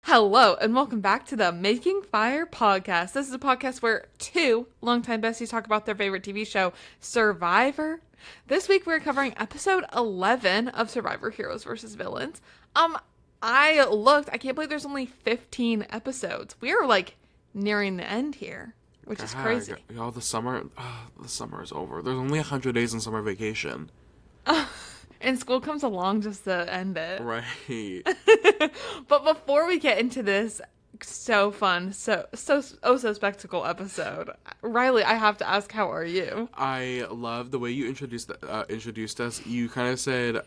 Hello, and welcome back to the Making Fire podcast. This is a podcast where two longtime besties talk about their favorite TV show, Survivor. This week we're covering episode 11 of Survivor Heroes versus Villains. I can't believe there's only 15 episodes. We are nearing the end here, which is crazy. Y'all, the summer is over. There's only 100 days in summer vacation. And school comes along just to end it. Right. But before we get into this so fun, so spectacle episode, Riley, I have to ask, how are you? I love the way you introduced us. You kind of said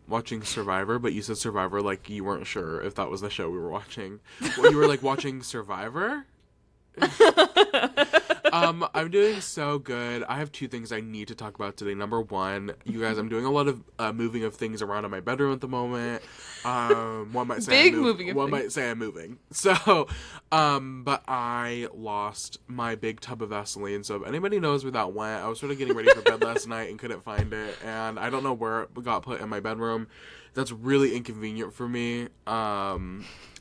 watching Survivor, but you said Survivor like you weren't sure if that was the show we were watching. Well, you were like watching Survivor? I'm doing so good. I have two things I need to talk about today. Number one, you guys, I'm doing a lot of moving of things around in my bedroom at the moment. One might say might say I'm moving. So, but I lost my big tub of Vaseline. So if anybody knows where that went, I was sort of getting ready for bed last night and couldn't find it, and I don't know where it got put in my bedroom. That's really inconvenient for me.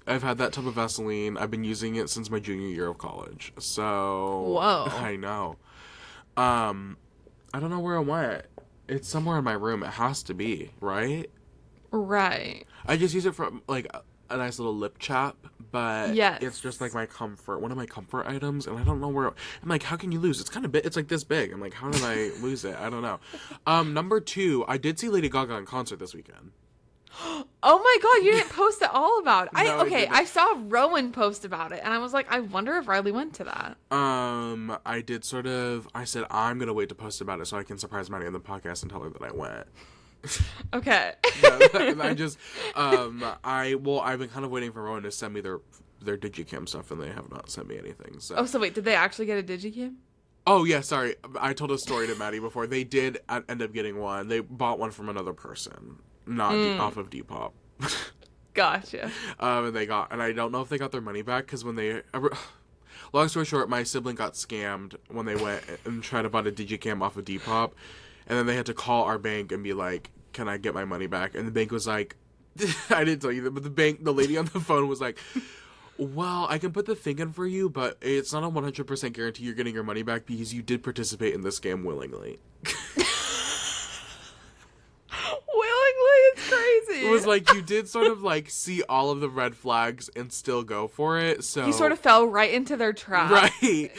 I've had that tub of Vaseline. I've been using it since my junior year of college. So... Whoa. I know. I don't know where it went. It's somewhere in my room. It has to be, right? Right. I just use it for, a nice little lip chap, but yes. It's just, one of my comfort items, and I don't know where... I'm like, how can you lose? It's kind of big. It's, this big. I'm like, how did I lose it? I don't know. Number two, I did see Lady Gaga in concert this weekend. Oh my god, you didn't post it all about it. No, I saw Rowan post about it, and I was like, I wonder if Riley went to that. I did I said, I'm gonna wait to post about it so I can surprise Maddie on the podcast and tell her that I went. Okay. I've been kind of waiting for Rowan to send me their Digicam stuff, and they have not sent me anything, so. Oh, so wait, did they actually get a Digicam? Oh, yeah, sorry. I told a story to Maddie before. They did end up getting one. They bought one from another person. Not off of Depop. Gotcha. And I don't know if they got their money back, because when they... Long story short, my sibling got scammed when they went and tried to buy a Digicam off of Depop, and then they had to call our bank and be like, can I get my money back? And the bank was like... I didn't tell you that, but the lady on the phone was like, well, I can put the thing in for you, but it's not a 100% guarantee you're getting your money back because you did participate in this scam willingly. It's crazy. It was like you did sort of see all of the red flags and still go for it. So you sort of fell right into their trap. Right.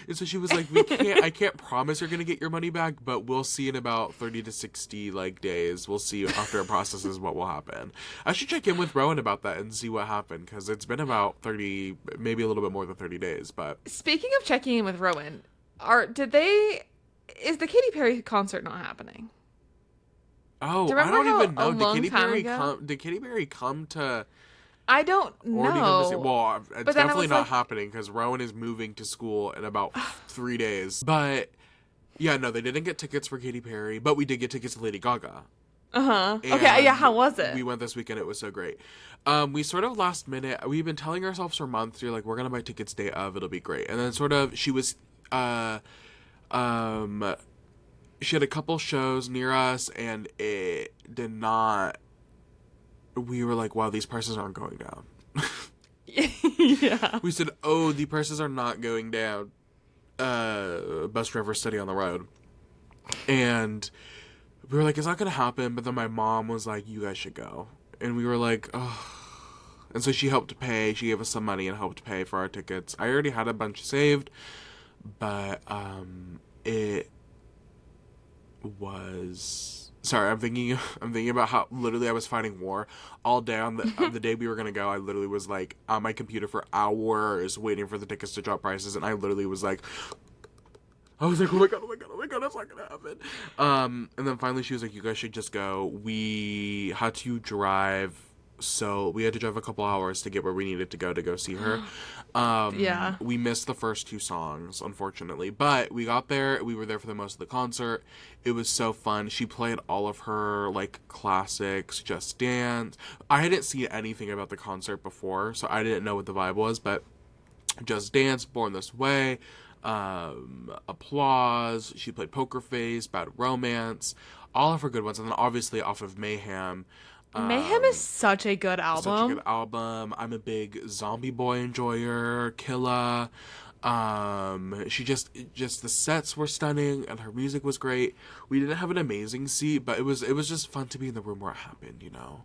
And so she was like, I can't promise you're going to get your money back, but we'll see in about 30 to 60 days. We'll see after it processes what will happen. I should check in with Rowan about that and see what happened, because it's been about 30, maybe a little bit more than 30 days. But speaking of checking in with Rowan, is the Katy Perry concert not happening? Oh, I don't even know. Did Katy Perry come to... I don't know. Well, it's definitely not happening, because Rowan is moving to school in about 3 days. But, yeah, no, they didn't get tickets for Katy Perry, but we did get tickets to Lady Gaga. Uh-huh. Okay, yeah, how was it? We went this weekend. It was so great. We sort of last minute, we've been telling ourselves for months, we're going to buy tickets day of, it'll be great. And then sort of, she was, she had a couple shows near us, and it did not... We were like, wow, these prices aren't going down. Yeah. We said, oh, the prices are not going down. Bus driver steady on the road. And we were like, it's not going to happen. But then my mom was like, you guys should go. And we were like, oh. And so she helped pay. She gave us some money and helped pay for our tickets. I already had a bunch saved. But it was... Sorry, I'm thinking about how literally I was fighting war all day on the day we were gonna go. I literally was on my computer for hours waiting for the tickets to drop prices, and I literally was I was like, oh my god, that's not gonna happen. And then finally she was like, you guys should just go. We had to drive a couple hours to get where we needed to go see her. Yeah. We missed the first two songs, unfortunately, but we got there. We were there for the most of the concert. It was so fun. She played all of her classics, Just Dance. I hadn't seen anything about the concert before, so I didn't know what the vibe was, but Just Dance, Born This Way, Applause. She played Poker Face, Bad Romance, all of her good ones, and then obviously off of Mayhem, Mayhem is such a good album. Such a good album. I'm a big Zombie Boy enjoyer. Killa. She just the sets were stunning and her music was great. We didn't have an amazing seat, but it was just fun to be in the room where it happened, you know.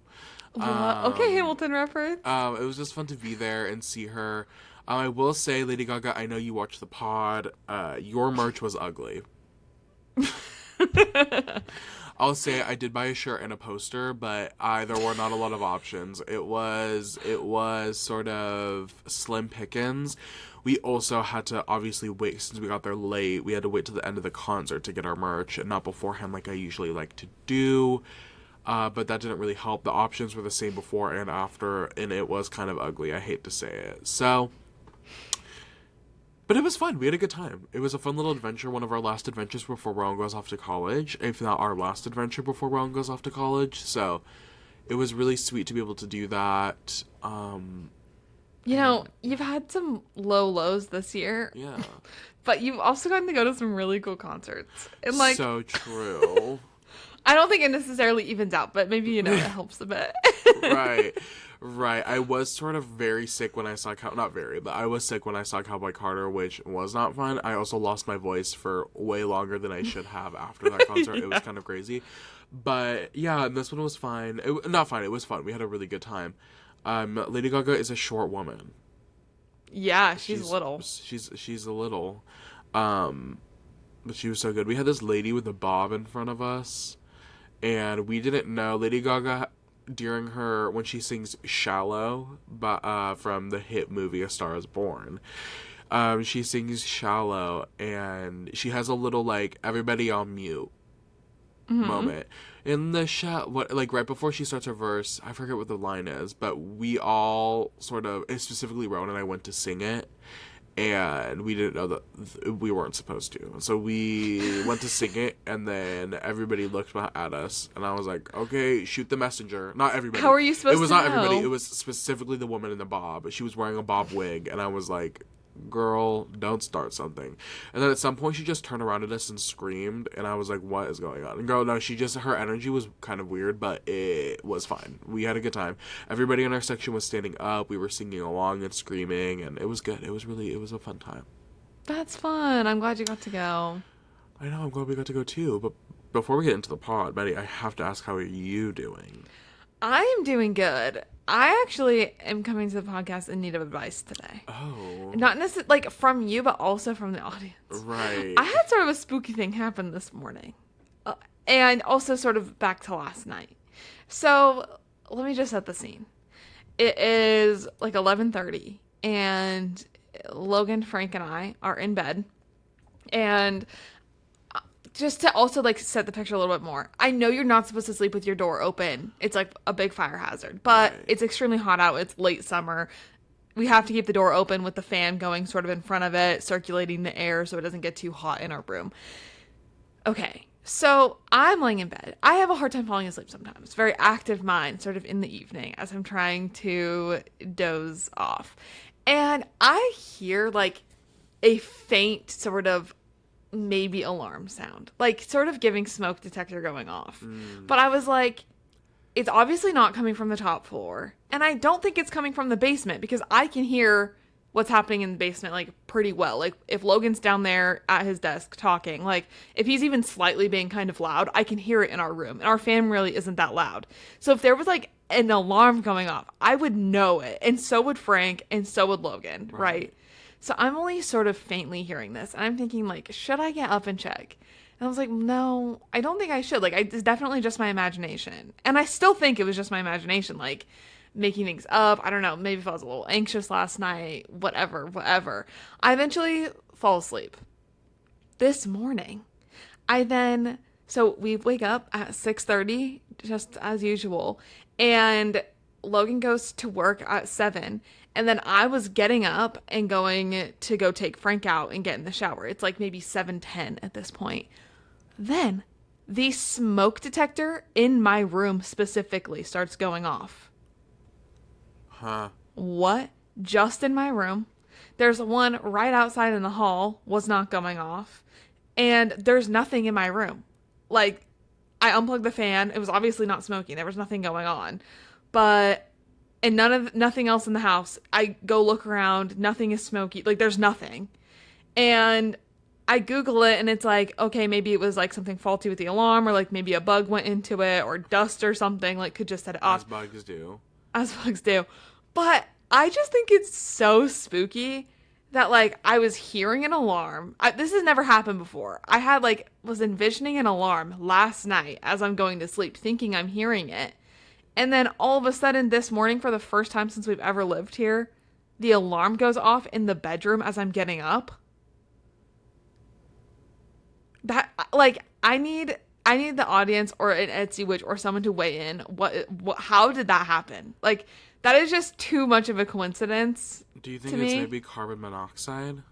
Okay, Hamilton reference. It was just fun to be there and see her. I will say, Lady Gaga, I know you watched the pod. Your merch was ugly. I'll say I did buy a shirt and a poster, but there were not a lot of options. It was sort of slim pickings. We also had to obviously wait, since we got there late, we had to wait till the end of the concert to get our merch, and not beforehand like I usually like to do. But that didn't really help. The options were the same before and after, and it was kind of ugly. I hate to say it. So, but it was fun. We had a good time. It was a fun little adventure. One of our last adventures before Rowan goes off to college, if not our last adventure before Rowan goes off to college. So, it was really sweet to be able to do that. You know, you've had some low lows this year. Yeah. But you've also gotten to go to some really cool concerts. And like, so true. I don't think it necessarily evens out, but maybe, you know, it helps a bit. Right. I was sort of very sick when I saw I was sick when I saw Cowboy Carter, which was not fun. I also lost my voice for way longer than I should have after that concert. Yeah. It was kind of crazy. But yeah, this one was fine. Not fine, it was fun. We had a really good time. Lady Gaga is a short woman. Yeah, she's little. She's a little. But she was so good. We had this lady with a bob in front of us, and we didn't know Lady Gaga when she sings "Shallow," from the hit movie A Star Is Born. She sings "Shallow," and she has a little like everybody on mute moment in the right before she starts her verse. I forget what the line is, but we all sort of, specifically Rowan and I, went to sing it, and we didn't know that we weren't supposed to. So we went to sing it, and then everybody looked at us, and I was like, okay, shoot the messenger. Not everybody. How are you supposed to know? It was not everybody. It was specifically the woman in the bob. She was wearing a bob wig, and I was like, girl, don't start something. And then at some point she just turned around at us and screamed, and I was like, what is going on? And girl, no, her energy was kind of weird, but it was fine. We had a good time. Everybody in our section was standing up. We were singing along and screaming, and it was good. It was a fun time. That's fun. I'm glad you got to go. I know, I'm glad we got to go too. But before we get into the pod, Maddie, I have to ask, how are you doing? I am doing good. I actually am coming to the podcast in need of advice today. Oh. Not necessarily like from you, but also from the audience. Right. I had sort of a spooky thing happen this morning. And also sort of back to last night. So let me just set the scene. It is like 11:30, and Logan, Frank, and I are in bed. And just to also like set the picture a little bit more, I know you're not supposed to sleep with your door open. It's like a big fire hazard, but right. It's extremely hot out. It's late summer. We have to keep the door open with the fan going sort of in front of it, circulating the air so it doesn't get too hot in our room. Okay, so I'm laying in bed. I have a hard time falling asleep sometimes. Very active mind sort of in the evening as I'm trying to doze off. And I hear like a faint sort of maybe alarm sound, like sort of giving smoke detector going off. But I was like, it's obviously not coming from the top floor, and I don't think it's coming from the basement, because I can hear what's happening in the basement like pretty well. Like if Logan's down there at his desk talking, like if he's even slightly being kind of loud, I can hear it in our room, and our fan really isn't that loud. So if there was like an alarm going off, I would know it, and so would Frank, and so would Logan, right? So I'm only sort of faintly hearing this, and I'm thinking, like, should I get up and check? And I was like, no, I don't think I should. Like, it's definitely just my imagination. And I still think it was just my imagination, like, making things up. I don't know, maybe if I was a little anxious last night, whatever. I eventually fall asleep. This morning, so we wake up at 6:30, just as usual, and Logan goes to work at 7, and then I was getting up and going to go take Frank out and get in the shower. It's like maybe 7:10 at this point. Then the smoke detector in my room specifically starts going off. Huh. What? Just in my room. There's one right outside in the hall, was not going off. And there's nothing in my room. Like, I unplugged the fan. It was obviously not smoking. There was nothing going on. And nothing else in the house. I go look around. Nothing is smoky. Like, there's nothing. And I Google it, and it's like, okay, maybe it was like something faulty with the alarm, or like maybe a bug went into it, or dust or something, like could just set it off. As bugs do. As bugs do. But I just think it's so spooky that like I was hearing an alarm. This has never happened before. I had was envisioning an alarm last night as I'm going to sleep, thinking I'm hearing it. And then all of a sudden this morning, for the first time since we've ever lived here, the alarm goes off in the bedroom as I'm getting up. That, like, I need the audience or an Etsy witch or someone to weigh in. How did that happen? Like, that is just too much of a coincidence. Do you think it's maybe carbon monoxide?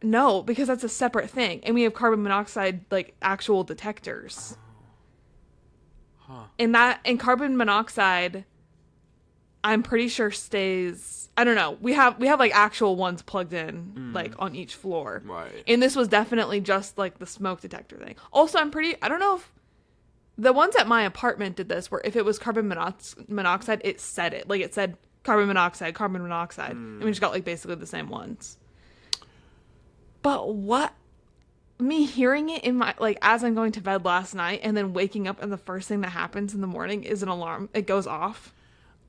No, because that's a separate thing. And we have carbon monoxide, like, actual detectors. Huh. And carbon monoxide, I'm pretty sure stays, I don't know. We have like actual ones plugged in like on each floor. Right. And this was definitely just like the smoke detector thing. Also, I don't know if the ones at my apartment did this, where if it was carbon monoxide, it said it. Like, it said carbon monoxide. And we just got like basically the same ones. But me hearing it in my, like, as I'm going to bed last night and then waking up, and the first thing that happens in the morning is an alarm. It goes off.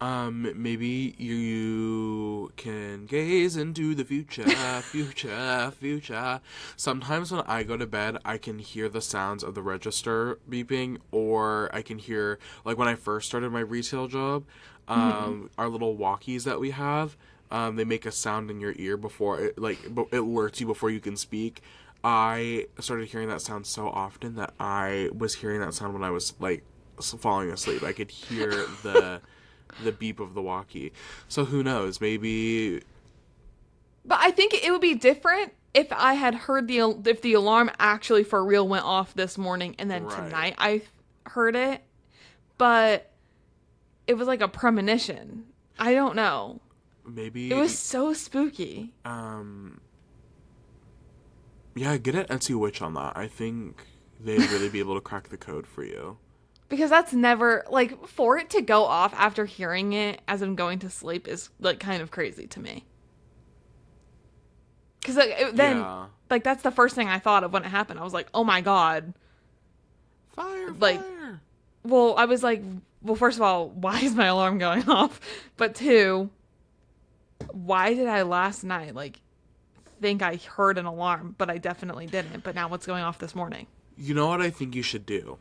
Maybe you can gaze into the future, future. Sometimes when I go to bed, I can hear the sounds of the register beeping, or I can hear, like, when I first started my retail job, our little walkies that we have, they make a sound in your ear before it, like, it alerts you before you can speak. I started hearing that sound so often that I was hearing that sound when I was, like, falling asleep. I could hear the beep of the walkie. So who knows? Maybe. But I think it would be different if I had heard if the alarm actually for real went off this morning, and then tonight I heard it. But it was like a premonition. I don't know. Maybe. It was so spooky. Yeah, get an Etsy witch on that. I think they'd really be able to crack the code for you. Because that's never, like, for it to go off after hearing it as I'm going to sleep is, like, kind of crazy to me. Because like, that's the first thing I thought of when it happened. I was like, oh my God. Fire. Well, I was like, well, first of all, why is my alarm going off? But two, why did I last night, like, think I heard an alarm, but I definitely didn't. But now what's going off this morning? You know what I think you should do?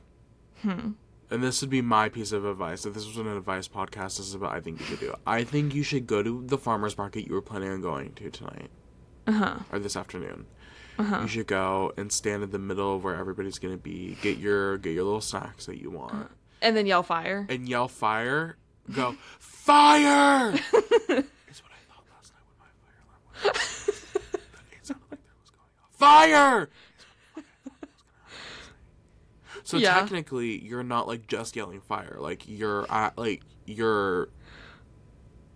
And this would be my piece of advice. If this was an advice podcast, this is what I think you should do. I think you should go to the farmer's market you were planning on going to tonight. Or this afternoon. You should go and stand in the middle of where everybody's going to be. Get your little snacks that you want. And then yell fire. And yell fire. Go, fire! Is what I thought last night when my fire alarm went off. It sounded like that was going off. Fire! So technically, you're not, like, just yelling fire. Like, you're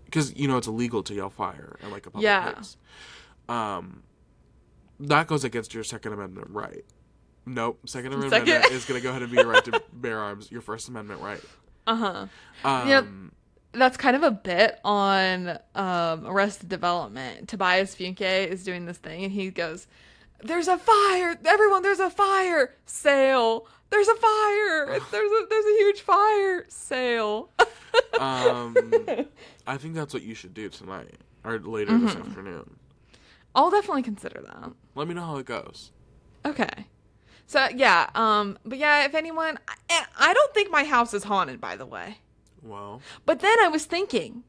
because, you know, it's illegal to yell fire in, like, a public place. That goes against your Second Amendment right. Nope. Second Amendment is going to go ahead and be your right to bear arms. Your First Amendment right. That's kind of a bit on Arrested Development. Tobias Funke is doing this thing, and he goes, "There's a fire! Everyone, there's a fire! Sale! There's a fire! There's a huge fire! Sale!" I think that's what you should do tonight or later this afternoon. I'll definitely consider that. Let me know how it goes. Okay. So yeah, but yeah, if anyone, and I don't think my house is haunted, by the way. Well. But then I was thinking,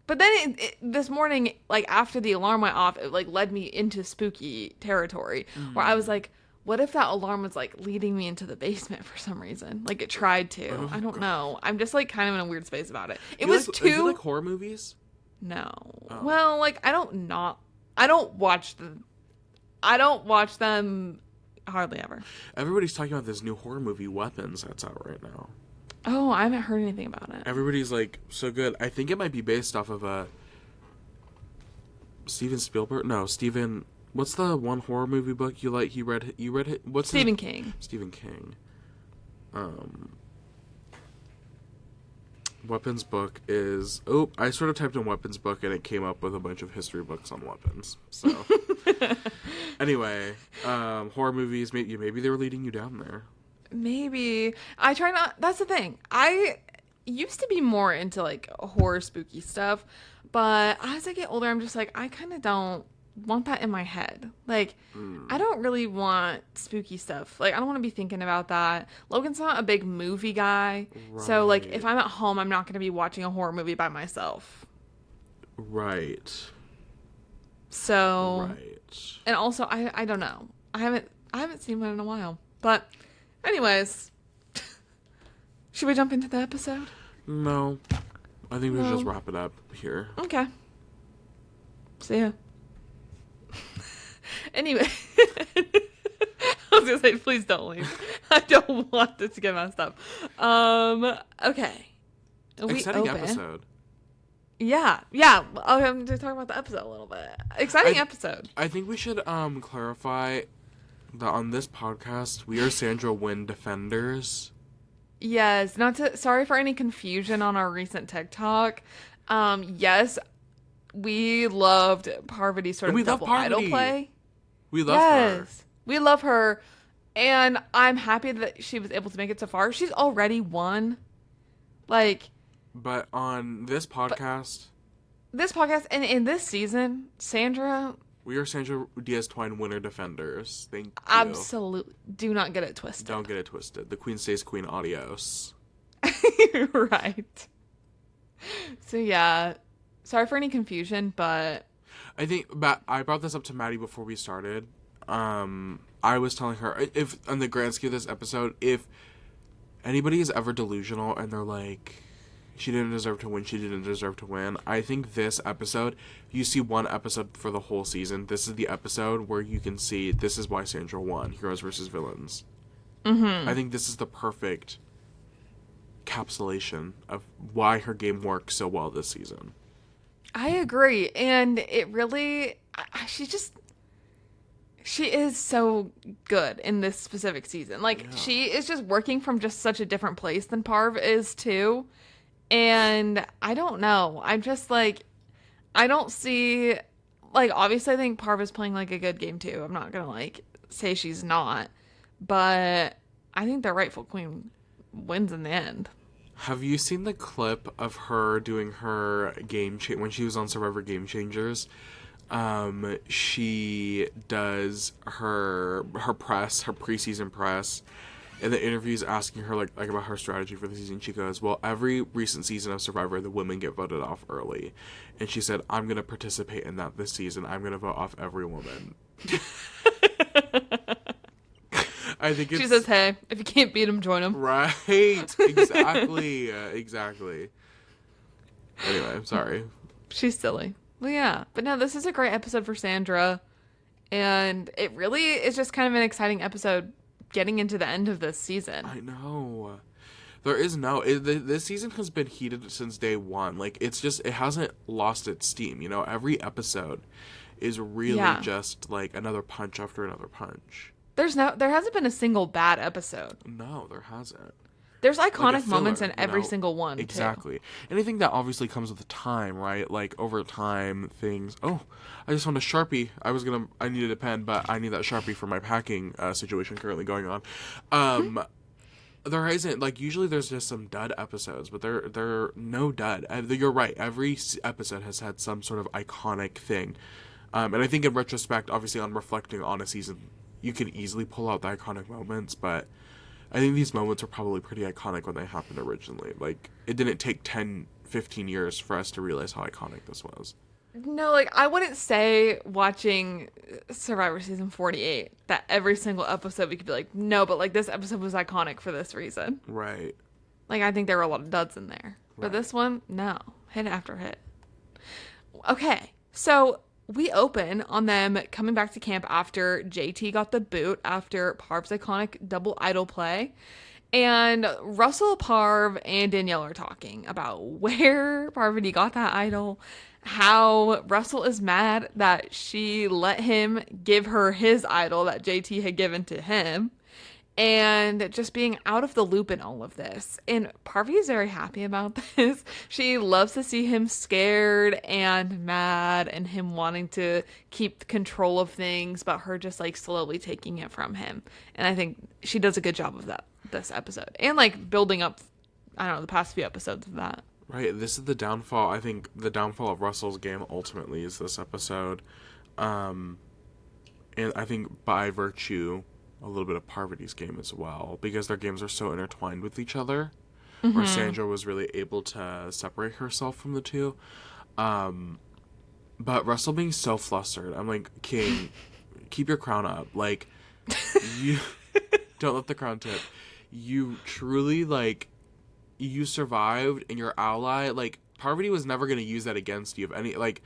this morning, like, after the alarm went off, it, like, led me into spooky territory where I was like, what if that alarm was, like, leading me into the basement for some reason? Like, it tried to. Oh, I don't know. I'm just, like, kind of in a weird space about it. It you was like, too... You like horror movies? No. Oh. Well, like, I don't watch them hardly ever. Everybody's talking about this new horror movie, Weapons, that's out right now. Oh, I haven't heard anything about it. Everybody's like, so good. I think it might be based off of a Steven Spielberg. No, Steven. What's the one horror movie book you like? You read it. What's Stephen King. Stephen King. Weapons book is... Oh, I sort of typed in weapons book and it came up with a bunch of history books on weapons. So, anyway, horror movies, maybe they were leading you down there. Maybe. I try not... That's the thing. I used to be more into, like, horror spooky stuff, but as I get older, I'm just like, I kind of don't want that in my head. Like, I don't really want spooky stuff. Like, I don't want to be thinking about that. Logan's not a big movie guy. Right. So, like, if I'm at home, I'm not going to be watching a horror movie by myself. Right. So, right. And also, I don't know. I haven't seen one in a while. But, anyways, should we jump into the episode? No. I think we should just wrap it up here. Okay. See ya. Anyway, I was gonna say, please don't leave. I don't want this to get messed up. Okay. Exciting episode. Yeah. I'm to talk about the episode a little bit. Exciting episode. I think we should clarify that on this podcast we are Sandra Wynn defenders. Yes. Sorry for any confusion on our recent TikTok. Yes. We loved Parvati's sort of double idol play. We love her. We love her. And I'm happy that she was able to make it so far. She's already won. But on this podcast. And in this season, Sandra. We are Sandra Diaz-Twine winner defenders. Thank you. Absolutely. Do not get it twisted. Don't get it twisted. The queen stays queen. Adios. Right. So yeah. Sorry for any confusion, but I think I brought this up to Maddie before we started. I was telling her, if on the grand scheme of this episode, if anybody is ever delusional and they're like, she didn't deserve to win, I think this episode, you see one episode for the whole season, this is the episode where you can see this is why Sandra won, heroes versus villains. Mm-hmm. I think this is the perfect encapsulation of why her game works so well this season. I agree. And it really, she is so good in this specific season. She is just working from just such a different place than Parv is too. And I don't know. I'm just I don't see, obviously I think Parv is playing a good game too. I'm not going to say she's not, but I think the rightful queen wins in the end. Have you seen the clip of her doing her when she was on Survivor Game Changers? She does her press, her preseason press, and the interviews asking her about her strategy for the season. She goes, well, every recent season of Survivor, the women get voted off early. And she said, I'm going to participate in that this season. I'm going to vote off every woman. I think she says, hey, if you can't beat them, join them. Right. Exactly. Exactly. Anyway, I'm sorry. She's silly. Well, yeah. But no, this is a great episode for Sandra. And it really is just kind of an exciting episode getting into the end of this season. I know. This season has been heated since day one. It hasn't lost its steam. Every episode is really just another punch after another punch. There hasn't been a single bad episode. No, there hasn't. There's iconic moments in every single one. Exactly. Too. Anything that obviously comes with time, right? Over time, things. Oh, I just found a Sharpie. I needed a pen, but I need that Sharpie for my packing situation currently going on. There isn't usually there's just some dud episodes, but there are no dud. You're right. Every episode has had some sort of iconic thing, and I think in retrospect, obviously on reflecting on a season, you can easily pull out the iconic moments, but I think these moments are probably pretty iconic when they happened originally. It didn't take 10, 15 years for us to realize how iconic this was. No, I wouldn't say watching Survivor Season 48 that every single episode we could be no, but this episode was iconic for this reason. Right. I think there were a lot of duds in there. Right. But this one, no. Hit after hit. Okay, so we open on them coming back to camp after JT got the boot after Parv's iconic double idol play. And Russell, Parv, and Danielle are talking about where Parvati got that idol, how Russell is mad that she let him give her his idol that JT had given to him. and just being out of the loop in all of this. And Parvati is very happy about this. She loves to see him scared and mad and him wanting to keep control of things, but her just like slowly taking it from him. And I think she does a good job of that this episode. And like building up, I don't know, the past few episodes of that. Right, this is the downfall. I think the downfall of Russell's game ultimately is this episode. And I think by virtue, a little bit of Parvati's game as well, because their games are so intertwined with each other, where Sandra was really able to separate herself from the two. But Russell being so flustered, I'm like, King, keep your crown up. Like, you don't let the crown tip. You truly, like, you survived and your ally, like, Parvati was never going to use that against you. If any, like,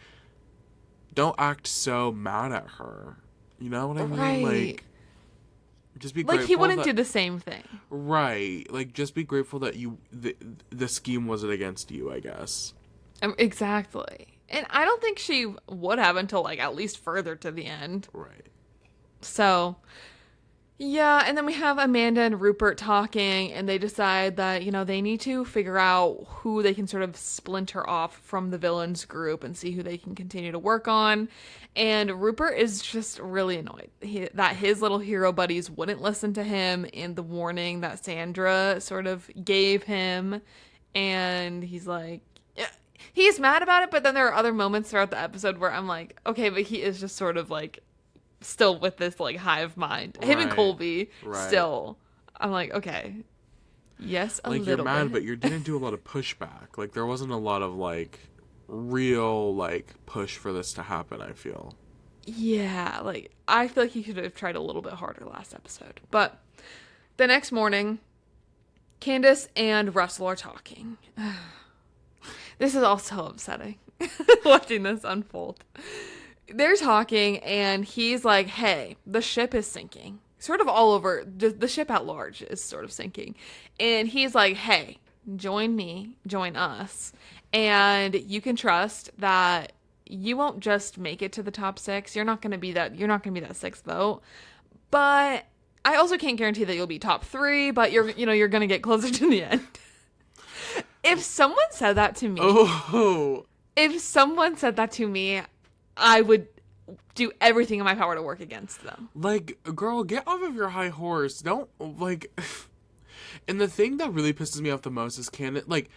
don't act so mad at her. You know what I mean? Right. Like, just be grateful. Like, he wouldn't do the same thing. Right. Like, just be grateful that the scheme wasn't against you, I guess. Exactly. And I don't think she would have until, like, at least further to the end. Right. So, yeah, and then we have Amanda and Rupert talking, and they decide that, you know, they need to figure out who they can sort of splinter off from the villains group and see who they can continue to work on. And Rupert is just really annoyed that his little hero buddies wouldn't listen to him in the warning that Sandra sort of gave him. And he's like, yeah, he's mad about it, but then there are other moments throughout the episode where I'm like, okay, but he is just sort of like still with this like hive mind. Him and Colby still. I'm like, okay. Yes, a little bit. Like, you're mad, but you didn't do a lot of pushback. Like, there wasn't a lot of like real like push for this to happen, I feel. Yeah, like I feel like he could have tried a little bit harder last episode. But the next morning, Candace and Russell are talking. This is also upsetting. Watching this unfold. They're talking, and he's like, hey, the ship is sinking. Sort of all over. The ship at large is sort of sinking. And he's like, hey, join me, join us. And you can trust that you won't just make it to the top 6. You're not going to be that 6th vote. But I also can't guarantee that you'll be top 3, but you're going to get closer to the end. If someone said that to me, I would do everything in my power to work against them. Like, girl, get off of your high horse. Don't, like... And the thing that really pisses me off the most is Candace, like,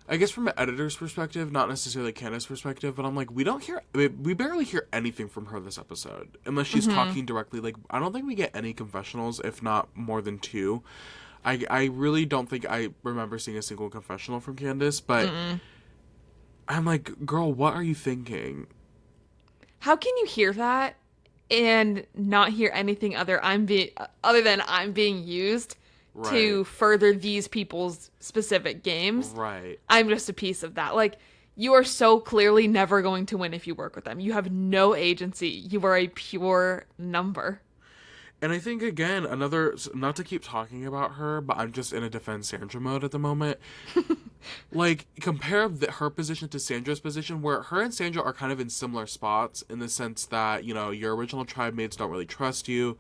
I guess from an editor's perspective, not necessarily Candace's perspective, but I'm like, we barely hear anything from her this episode. Unless she's talking directly. Like, I don't think we get any confessionals, if not more than 2. I really don't think I remember seeing a single confessional from Candace, but I'm like, girl, what are you thinking? How can you hear that and not hear anything other than I'm being used to further these people's specific games? Right. I'm just a piece of that. Like, you are so clearly never going to win if you work with them. You have no agency. You are a pure number. And I think, again, not to keep talking about her, but I'm just in a defense Sandra mode at the moment. Like, compare her position to Sandra's position, where her and Sandra are kind of in similar spots in the sense that, you know, your original tribe mates don't really trust you.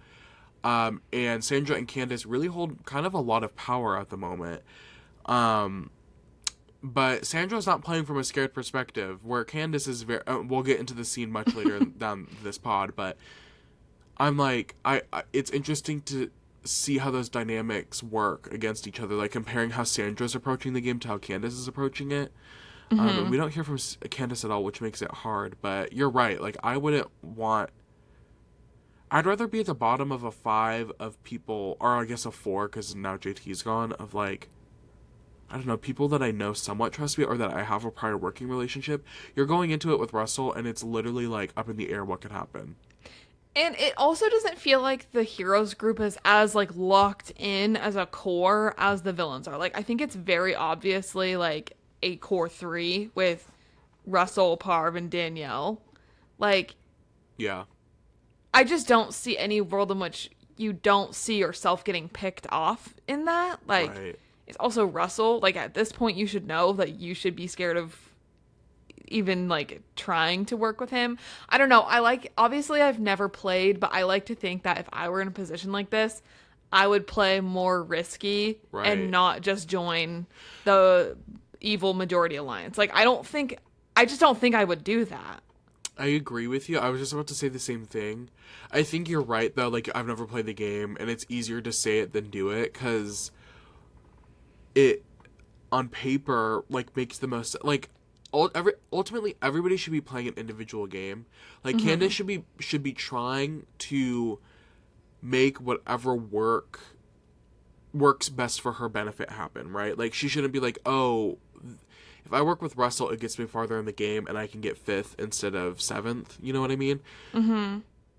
And Sandra and Candace really hold kind of a lot of power at the moment. But Sandra's not playing from a scared perspective, where Candace is we'll get into the scene much later down this pod, but I'm like, it's interesting to see how those dynamics work against each other, like comparing how Sandra's approaching the game to how Candace is approaching it. And we don't hear from Candace at all, which makes it hard, but you're right. Like, I'd rather be at the bottom of a 5 of people, or I guess a 4, because now JT's gone, of like, I don't know, people that I know somewhat trust me, or that I have a prior working relationship. You're going into it with Russell, and it's literally like up in the air what could happen. And it also doesn't feel like the heroes group is as like locked in as a core as the villains are. Like, I think it's very obviously like a core 3 with Russell, Parv, and Danielle. Like, yeah, I just don't see any world in which you don't see yourself getting picked off in that. Like, It's also Russell. Like, at this point, you should know that you should be scared of even like trying to work with him. I don't know. Obviously I've never played, but I like to think that if I were in a position like this, I would play more risky Right. and not just join the evil majority alliance. Like, I just don't think I would do that. I agree with you. I was just about to say the same thing. I think you're right, though. Like, I've never played the game, and it's easier to say it than do it, because it, on paper, like, makes the most... Like, ultimately, everybody should be playing an individual game. Like, Candace should be trying to make whatever works best for her benefit happen, right? Like, she shouldn't be like, oh... If I work with Russell, it gets me farther in the game, and I can get 5th instead of 7th. You know what I mean? Mm-hmm.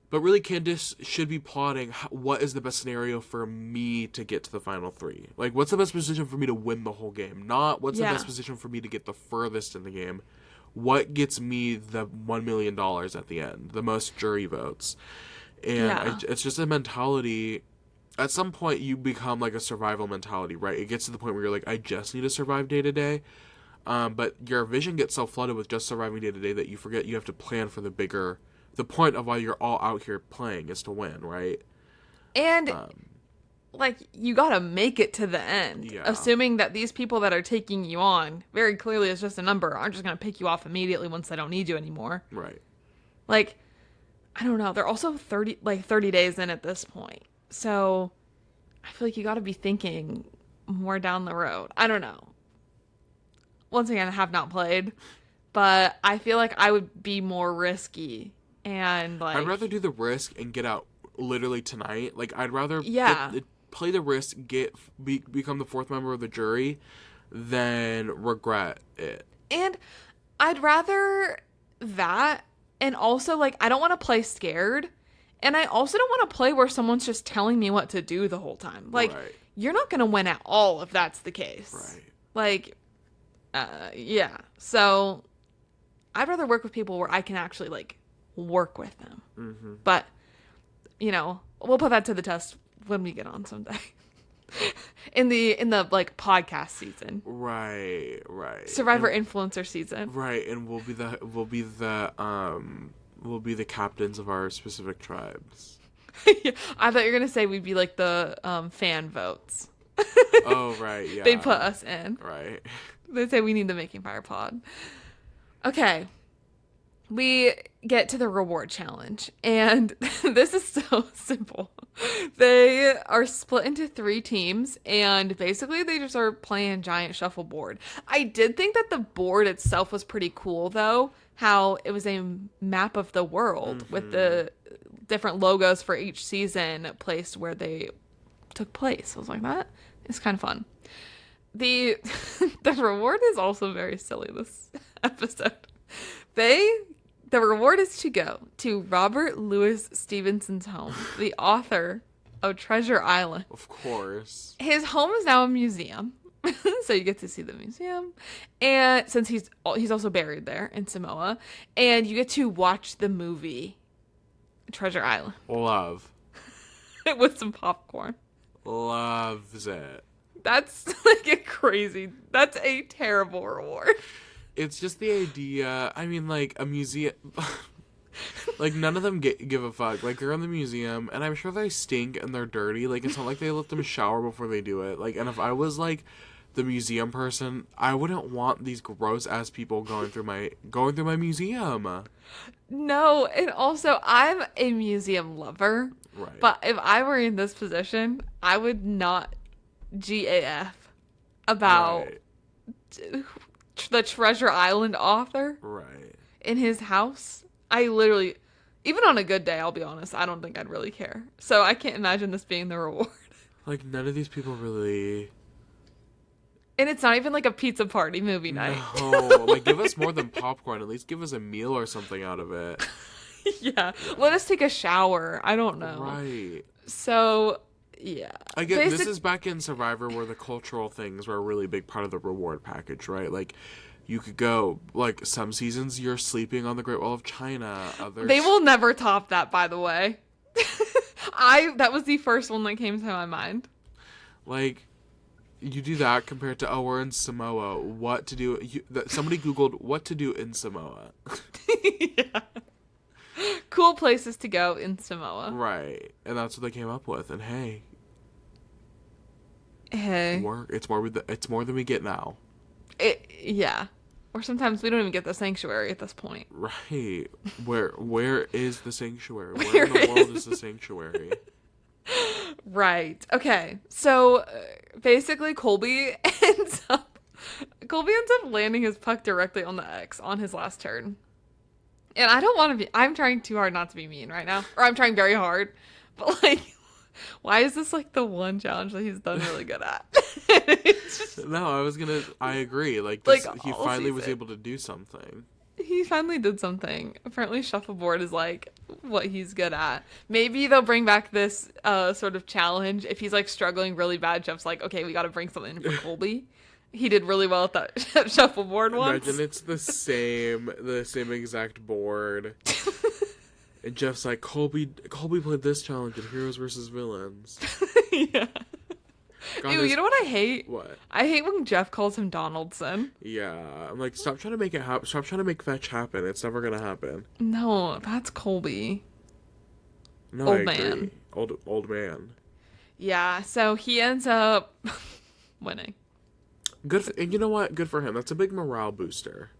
But really, Candace should be plotting what is the best scenario for me to get to the final 3. Like, what's the best position for me to win the whole game? Not what's the best position for me to get the furthest in the game. What gets me the $1 million at the end? The most jury votes. And it's just a mentality... At some point, you become like a survival mentality, right? It gets to the point where you're like, I just need to survive day to day. But your vision gets so flooded with just surviving day to day that you forget you have to plan for the point of why you're all out here playing is to win, right? And, like, you gotta make it to the end. Yeah. Assuming that these people that are taking you on, very clearly as just a number, aren't just gonna pick you off immediately once they don't need you anymore. Right. Like, I don't know. They're also 30 days in at this point. So, I feel like you gotta be thinking more down the road. I don't know. Once again, I have not played, but I feel like I would be more risky and like... I'd rather do the risk and get out literally tonight. Like, I'd rather play the risk, become the 4th member of the jury, than regret it. And I'd rather that, and also, like, I don't want to play scared, and I also don't want to play where someone's just telling me what to do the whole time. Like, you're not going to win at all if that's the case. Right. Like... yeah. So I'd rather work with people where I can actually like work with them. Mm-hmm. But, you know, we'll put that to the test when we get on someday. in the like podcast season. Right. Survivor influencer season. Right, and we'll be the captains of our specific tribes. I thought you were gonna say we'd be like the fan votes. Oh, right, yeah. They'd put us in. Right. They say we need the Making Fire pod. Okay. We get to the reward challenge, and this is so simple. They are split into 3 teams, and basically they just are playing giant shuffleboard. I did think that the board itself was pretty cool, though, how it was a map of the world with the different logos for each season placed where they took place. I was like, that is kind of fun. The reward is also very silly this episode. The reward is to go to Robert Louis Stevenson's home, the author of Treasure Island. Of course. His home is now a museum, so you get to see the museum. And since he's also buried there in Samoa, and you get to watch the movie Treasure Island. Love. With some popcorn. Loves it. That's that's a terrible reward. It's just the idea. I mean, like, a museum. Like, none of them give a fuck. Like, they're in the museum, and I'm sure they stink and they're dirty. Like, it's not like they let them shower before they do it. Like, and if I was, like, the museum person, I wouldn't want these gross-ass people going through my museum. No, and also, I'm a museum lover. Right. But if I were in this position, I would not GAF about the Treasure Island author in his house. I literally, even on a good day, I'll be honest, I don't think I'd really care. So I can't imagine this being the reward. Like, none of these people really... And it's not even like a pizza party movie night. No, like, give us more than popcorn. At least give us a meal or something out of it. Yeah. Let us take a shower. I don't know. Right. So... yeah. I guess this is back in Survivor where the cultural things were a really big part of the reward package, right? Like, you could go, like, some seasons you're sleeping on the Great Wall of China. Others... They will never top that, by the way. That was the first one that came to my mind. Like, you do that compared to, we're in Samoa. What to do? Somebody Googled what to do in Samoa. Yeah. Cool places to go in Samoa. Right. And that's what they came up with. And hey, Hey. It's more than we get now. Yeah. Or sometimes we don't even get the sanctuary at this point. Right. Where is the sanctuary? Where in the world is the sanctuary? Right. Okay. So basically Colby ends up landing his puck directly on the X on his last turn. And I don't want to be, I'm trying too hard not to be mean right now. Or I'm trying very hard. But like, why is this like the one challenge that he's done really good at? No, I agree. Like he finally was able to do something. He finally did something. Apparently shuffleboard is like what he's good at. Maybe they'll bring back this sort of challenge. If he's like struggling really bad, Jeff's like, okay, we got to bring something for Colby. He did really well at that shuffleboard once. Imagine it's the same exact board. And Jeff's like, Colby played this challenge in Heroes versus Villains. Yeah. God, Ew, you know what I hate? What? I hate when Jeff calls him Donaldson. Yeah. I'm like, stop trying to make it happen. Stop trying to make fetch happen. It's never gonna happen. No, that's Colby. No, Old I man. agree. Old man. Yeah, so he ends up winning. And you know what? Good for him. That's a big morale booster.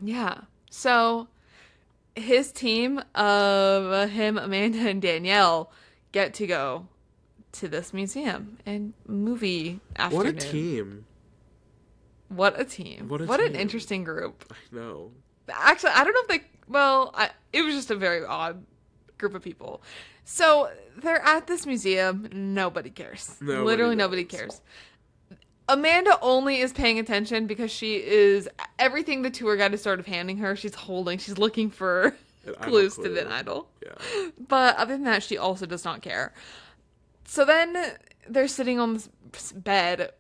Yeah. So his team of him, Amanda, and Danielle get to go to this museum and movie afternoon. What a team. What a team. What an interesting group. I know. Actually, I don't know if it was just a very odd group of people. So they're at this museum. Nobody cares. Literally nobody cares. Amanda only is paying attention because everything the tour guide is sort of handing her, she's looking for clues to the idol. Yeah. But other than that, she also does not care. So then they're sitting on this bed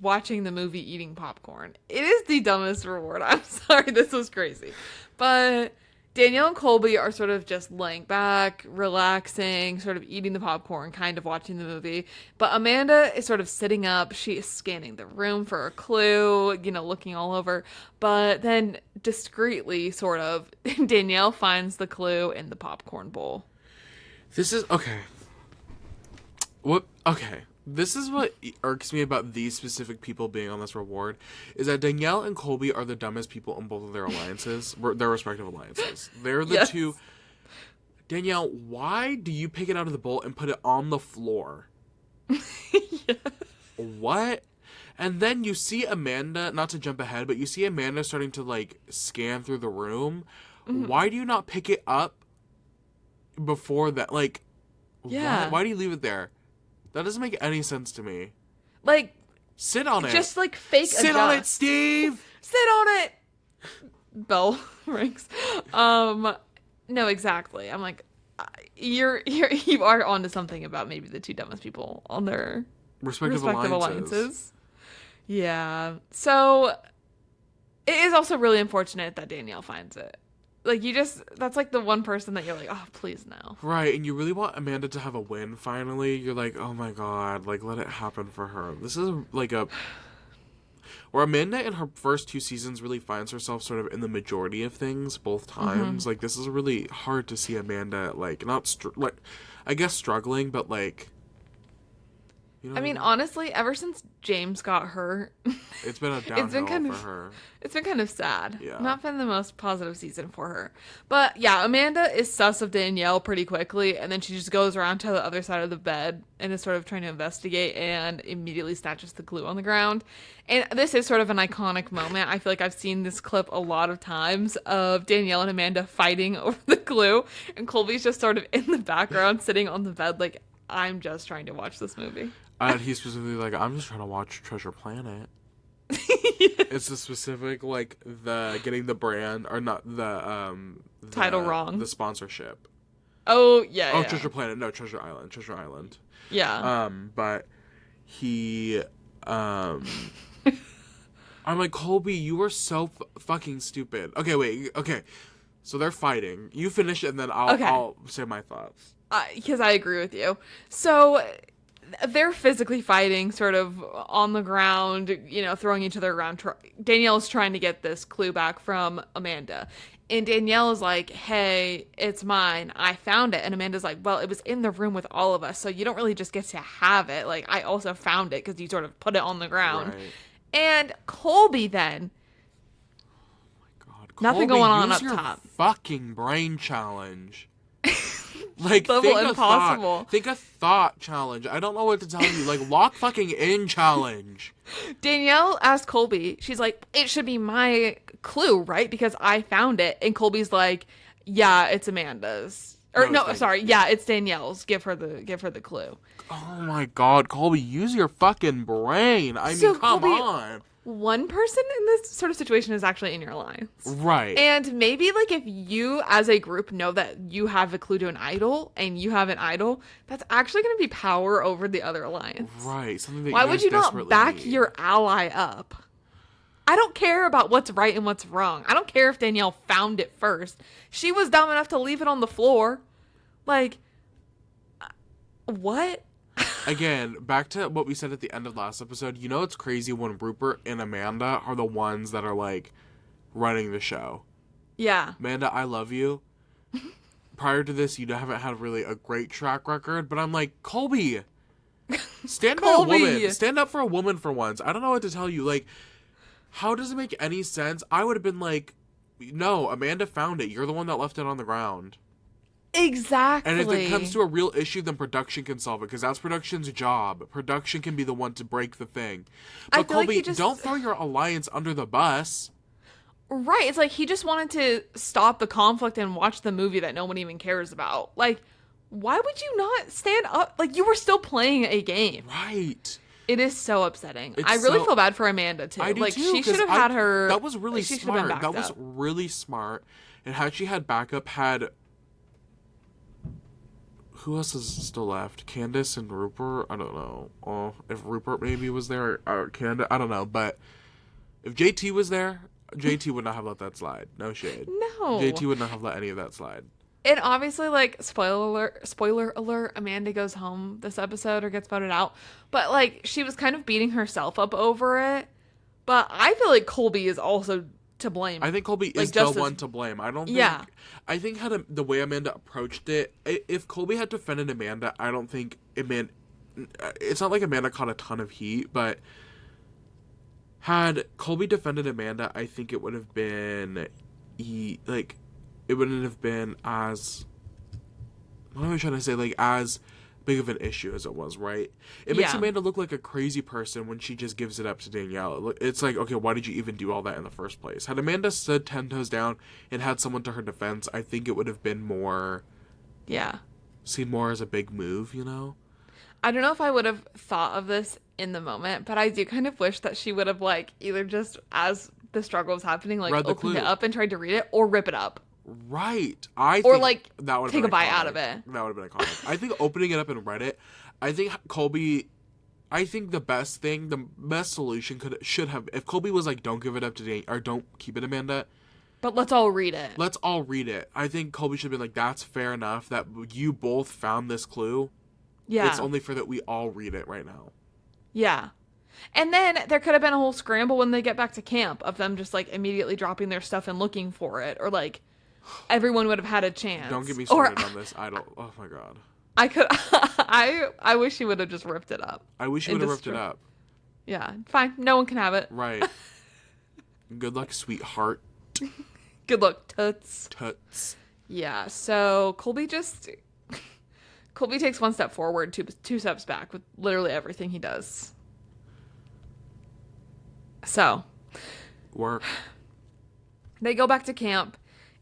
watching the movie, eating popcorn. It is the dumbest reward. I'm sorry, this was crazy. But Danielle and Colby are sort of just laying back, relaxing, sort of eating the popcorn, kind of watching the movie. But Amanda is sort of sitting up. She is scanning the room for a clue, looking all over. But then discreetly, sort of, Danielle finds the clue in the popcorn bowl. This is, okay. This is what irks me about these specific people being on this reward, is that Danielle and Colby are the dumbest people in both of their alliances, their respective alliances. They're the two. Danielle, why do you pick it out of the bowl and put it on the floor? Yeah. What? And then you see Amanda, not to jump ahead, but you see Amanda starting to, like, scan through the room. Mm-hmm. Why do you not pick it up before that? Like, why do you leave it there? That doesn't make any sense to me. Like, sit on it. Just like fake sit adjust. on it, Steve. Sit on it. Bell rings. No, exactly. I'm like, you are onto something about maybe the two dumbest people on their respective alliances. Yeah. So it is also really unfortunate that Danielle finds it. Like, that's like the one person that you're like, oh, please no. Right, and you really want Amanda to have a win finally. You're like, oh my god, like, let it happen for her. This is like where Amanda in her first 2 seasons really finds herself sort of in the majority of things both times. Mm-hmm. Like, this is really hard to see Amanda, like, I guess struggling, but like, I mean, honestly, ever since James got hurt, it's been a downhill for her. It's been kind of sad. Yeah. Not been the most positive season for her. But yeah, Amanda is sus of Danielle pretty quickly, and then she just goes around to the other side of the bed and is sort of trying to investigate and immediately snatches the clue on the ground. And this is sort of an iconic moment. I feel like I've seen this clip a lot of times of Danielle and Amanda fighting over the clue, and Colby's just sort of in the background sitting on the bed like, I'm just trying to watch this movie. He's specifically like, I'm just trying to watch Treasure Planet. Yeah. It's the specific, like, the getting the brand, or not, the title wrong. The sponsorship. Oh, yeah. Oh, yeah. Treasure Planet. No, Treasure Island. Yeah. But he, I'm like, Colby, you are so fucking stupid. Okay, wait. Okay. So they're fighting. You finish it, and then I'll say my thoughts. Because I agree with you. So they're physically fighting sort of on the ground, throwing each other around. Danielle's trying to get this clue back from Amanda. And Danielle is like, hey, it's mine. I found it. And Amanda's like, well, it was in the room with all of us, so you don't really just get to have it. Like, I also found it because you sort of put it on the ground. Right. And Colby then. Oh my God. Nothing Colby, going on use up your top. Fucking brain challenge. Like, Level impossible. Think a thought challenge. I don't know what to tell you. Like, lock fucking in challenge. Danielle asked Colby, she's like, it should be my clue, right? Because I found it. And Colby's like, yeah, it's Amanda's. Or no, sorry. Yeah, it's Danielle's. Give her the clue. Oh my God, Colby, use your fucking brain. I mean, come Colby, on. One person in this sort of situation is actually in your alliance. Right. And maybe, like, if you as a group know that you have a clue to an idol and you have an idol, that's actually going to be power over the other alliance. Right. Something that Why would you not back need. your ally up? I don't care about what's right and what's wrong. I don't care if Danielle found it first. She was dumb enough to leave it on the floor. Like, what? Again, back to what we said at the end of last episode. You know it's crazy when Rupert and Amanda are the ones that are, like, running the show. Yeah. Amanda, I love you. Prior to this, you haven't had really a great track record, but I'm like, Colby, stand by a woman. Stand up for a woman for once. I don't know what to tell you. Like, how does it make any sense? I would have been like, no, Amanda found it. You're the one that left it on the ground. Exactly. And if it comes to a real issue, then production can solve it, because that's production's job. Production can be the one to break the thing. But Colby, don't throw your alliance under the bus. Right. It's like he just wanted to stop the conflict and watch the movie that no one even cares about. Like, why would you not stand up? Like, you were still playing a game. Right. It is so upsetting. I really feel bad for Amanda, too. I do, like, too, she should have had her... That was really smart. That was up. really smart. And had she had backup, who else is still left? Candace and Rupert? I don't know. If Rupert maybe was there, or Candace, I don't know. But if JT was there, JT would not have let that slide. No shade. No. JT would not have let any of that slide. And obviously, like, spoiler alert, Amanda goes home this episode or gets voted out. But, like, she was kind of beating herself up over it. But I feel like Colby is also to blame. I think Colby is the one to blame. I don't think... Yeah. I think the way Amanda approached it, if Colby had defended Amanda, I don't think it's not like Amanda caught a ton of heat, but had Colby defended Amanda, I think it would have been it wouldn't have been as, what am I trying to say, like, as big of an issue as it was, right? It makes Amanda look like a crazy person when she just gives it up to Danielle. It's like, okay, why did you even do all that in the first place? Had Amanda stood 10 toes down and had someone to her defense, I think it would have been more... Yeah. Seen more as a big move, you know? I don't know if I would have thought of this in the moment, but I do kind of wish that she would have, like, either just, as the struggle was happening, like, opened it up and tried to read it, or rip it up. Right. Or, like, that would take a bite out of it. That would have been iconic. I think opening it up and read it, I think the best solution should have, if Colby was like, don't give it up to Danielle, or don't keep it, Amanda. But let's all read it. Let's all read it. I think Colby should have been like, that's fair enough that you both found this clue. Yeah. It's only fair that we all read it right now. Yeah. And then there could have been a whole scramble when they get back to camp of them just, like, immediately dropping their stuff and looking for it, or, like, everyone would have had a chance. Don't get me started on this. Oh my God. I wish he would have just ripped it up. I wish he would have ripped it up. Yeah, fine. No one can have it. Right. Good luck, sweetheart. Good luck, toots. Toots. Yeah, so Colby takes one step forward, two steps back with literally everything he does. So. Work. They go back to camp,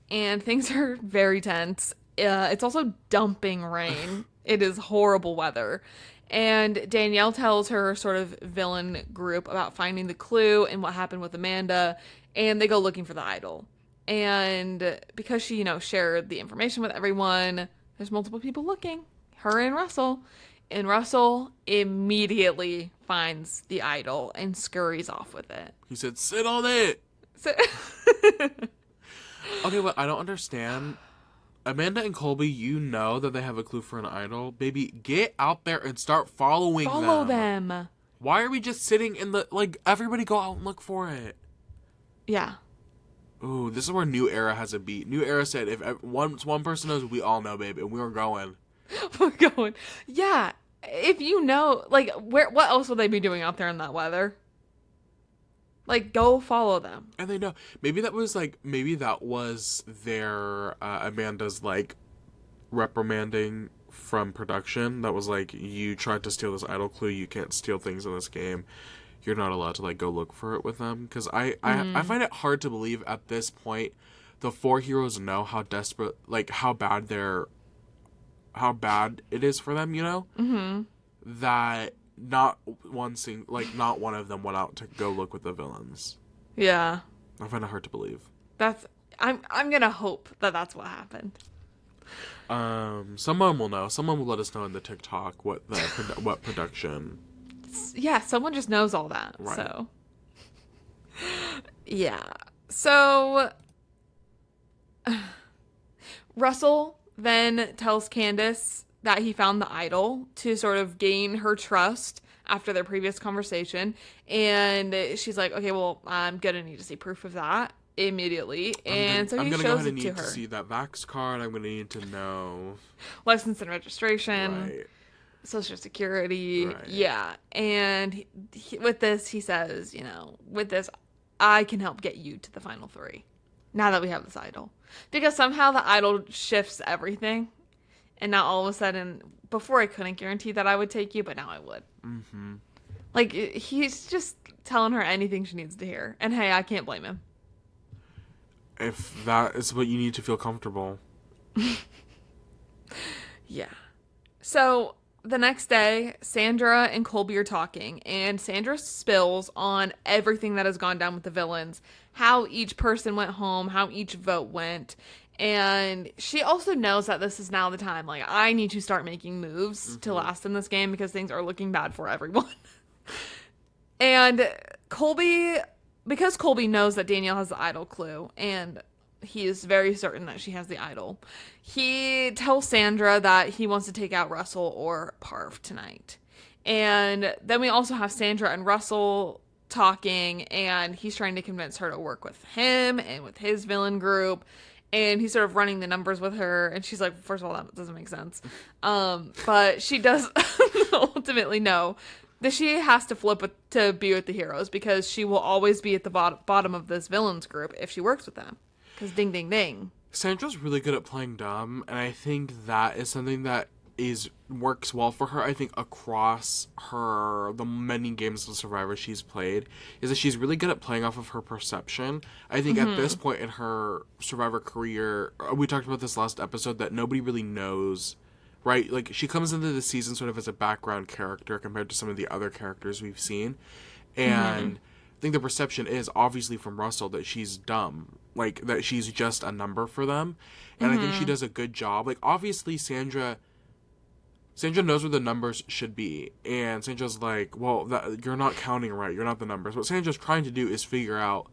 and things are very tense. It's also dumping rain. It is horrible weather. And Danielle tells her sort of villain group about finding the clue and what happened with Amanda, and they go looking for the idol. And because she, shared the information with everyone, there's multiple people looking. Her and Russell. And Russell immediately finds the idol and scurries off with it. He said, sit on it! Okay, what I don't understand, Amanda and Colby, you know that they have a clue for an idol. Baby, get out there and start following them. Follow them. Why are we just sitting in the... Like, everybody go out and look for it. Yeah. Ooh, this is where New Era has a beat. New Era said, if once one person knows, we all know, babe, and we're going. We're going. Yeah. If you know, like, what else would they be doing out there in that weather? Like, go follow them. And they know. Maybe that was their, Amanda's, like, reprimanding from production. That was like, you tried to steal this idol clue, you can't steal things in this game. You're not allowed to, like, go look for it with them. Because I find it hard to believe at this point the 4 heroes know how desperate, like, how bad it is for them, you know? Mm-hmm. That not one of them went out to go look with the villains. Yeah. I find it hard to believe. I'm gonna hope that that's what happened. Someone will know. Someone will let us know in the TikTok what production. Yeah, someone just knows all that. Right. So, yeah. So, Russell then tells Candace that he found the idol to sort of gain her trust after their previous conversation. And she's like, okay, well, I'm going to need to see proof of that immediately. And so he shows it to her. I'm going to need to see that Vax card. I'm going to need to know license and registration. Right. Social Security. Right. Yeah. And with this, he says, with this, I can help get you to the final 3 now that we have this idol. Because somehow the idol shifts everything. And now all of a sudden, before I couldn't guarantee that I would take you, but now I would. Mm-hmm. Like, he's just telling her anything she needs to hear. And hey, I can't blame him. If that is what you need to feel comfortable. Yeah. So the next day, Sandra and Colby are talking, and Sandra spills on everything that has gone down with the villains, how each person went home, how each vote went, and she also knows that this is now the time. Like, I need to start making moves to last in this game because things are looking bad for everyone. And because Colby knows that Danielle has the idol clue, and he is very certain that she has the idol, he tells Sandra that he wants to take out Russell or Parv tonight. And then we also have Sandra and Russell talking, and he's trying to convince her to work with him and with his villain group. And he's sort of running the numbers with her, and she's like, first of all, that doesn't make sense. But she does ultimately know that she has to to be with the heroes, because she will always be at the bottom of this villains group if she works with them. Because ding, ding, ding. Sandra's really good at playing dumb, and I think that is something that works well for her. I think across the many games of Survivor she's played, is that she's really good at playing off of her perception. I think at this point in her Survivor career, we talked about this last episode, that nobody really knows, right? Like, she comes into the season sort of as a background character compared to some of the other characters we've seen, and I think the perception is obviously from Russell that she's dumb, like that she's just a number for them, and I think she does a good job. Like, obviously Sandra knows where the numbers should be, and Sandra's like, well, you're not counting right, you're not the numbers. What Sandra's trying to do is figure out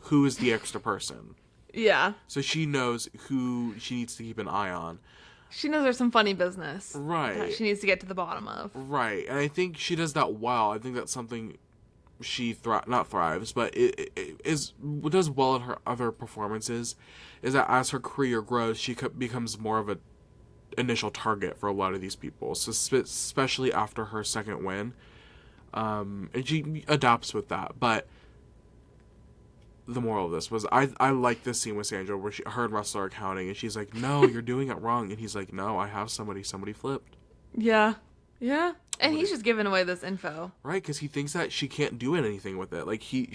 who is the extra person. Yeah. So she knows who she needs to keep an eye on. She knows there's some funny business. Right. That she needs to get to the bottom of. Right. And I think she does that well. I think that's something she not thrives, but it does well in her other performances, is that as her career grows, she becomes more of a initial target for a lot of these people, so especially after her second win, and she adapts with that. But the moral of this was, I like this scene with Sandra where her and Russell are counting, and she's like, no, you're doing it wrong, and he's like, no, I have somebody flipped. Yeah And he's just giving away this info, right? Because he thinks that she can't do anything with it. Like, he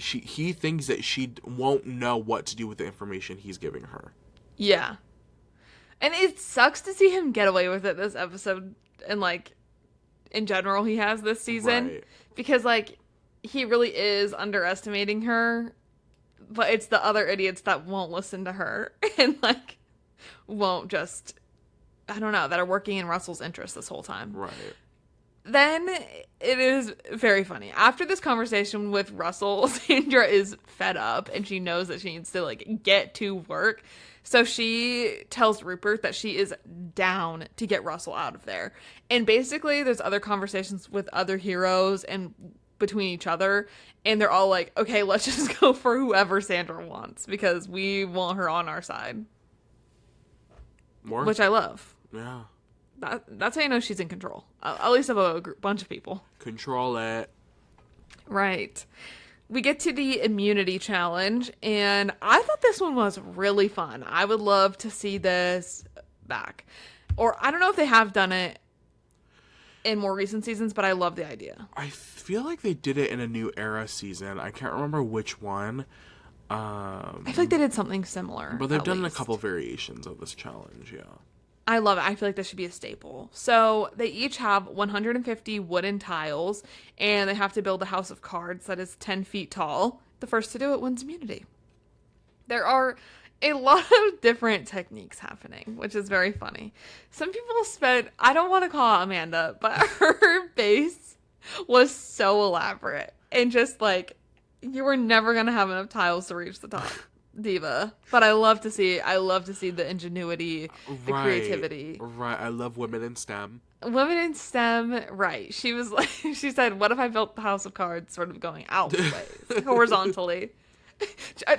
thinks that she won't know what to do with the information he's giving her. Yeah. And it sucks to see him get away with it this episode, and, like, in general he has this season. Right. Because, like, he really is underestimating her, but it's the other idiots that won't listen to her and, like, won't just, I don't know, that are working in Russell's interest this whole time. Right. then it is very funny. After this conversation with Russell, Sandra is fed up and she knows that she needs to like get to work. So she tells Rupert that she is down to get Russell out of there. And basically there's other conversations with other heroes and between each other. And they're all like, okay, let's just go for whoever Sandra wants because we want her on our side. More? Which I love. Yeah. That's how you know she's in control. At least of a bunch of people. Control it. Right. We get to the immunity challenge, and I thought this one was really fun. I would love to see this back. Or I don't know if they have done it in more recent seasons, but I love the idea. I feel like they did it in a New Era season. I can't remember which one. I feel like they did something similar. But they've done a couple variations of this challenge, yeah. I love it. I feel like this should be a staple. So they each have 150 wooden tiles, and they have to build a house of cards that is 10 feet tall. The first to do it wins immunity. There are a lot of different techniques happening, which is very funny. Some people spent, I don't want to call out Amanda, but her base was so elaborate. And just like, you were never going to have enough tiles to reach the top. Diva. But I love to see the ingenuity, the creativity. Right. I love women in STEM. Women in STEM, right. She was like, she said, what if I built the house of cards sort of going outways, horizontally?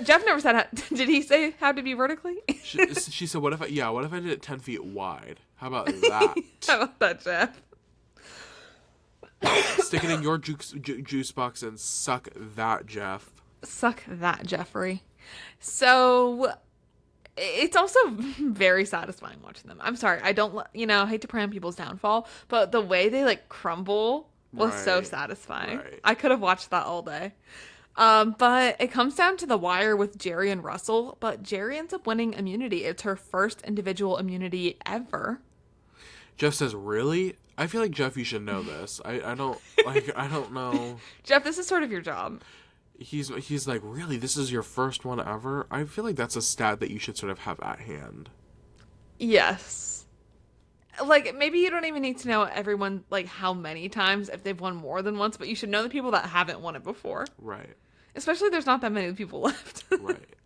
Jeff never said, did he say how to be vertically? She said, what if I did it 10 feet wide? How about that? How about that, Jeff? Stick it in your juice box and suck that, Jeff. Suck that, Jeffrey. So it's also very satisfying watching them. I'm sorry. I don't, I hate to prey on people's downfall, but the way they like crumble was so satisfying. Right. I could have watched that all day. But it comes down to the wire with Jerry and Russell, but Jerry ends up winning immunity. It's her first individual immunity ever. Jeff says, really? I feel like, Jeff, you should know this. I don't know. Jeff, this is sort of your job. He's like, really? This is your first one ever? I feel like that's a stat that you should sort of have at hand. Yes. Like, maybe you don't even need to know everyone, like, how many times, if they've won more than once, but you should know the people that haven't won it before. Right. Especially there's not that many people left. Right.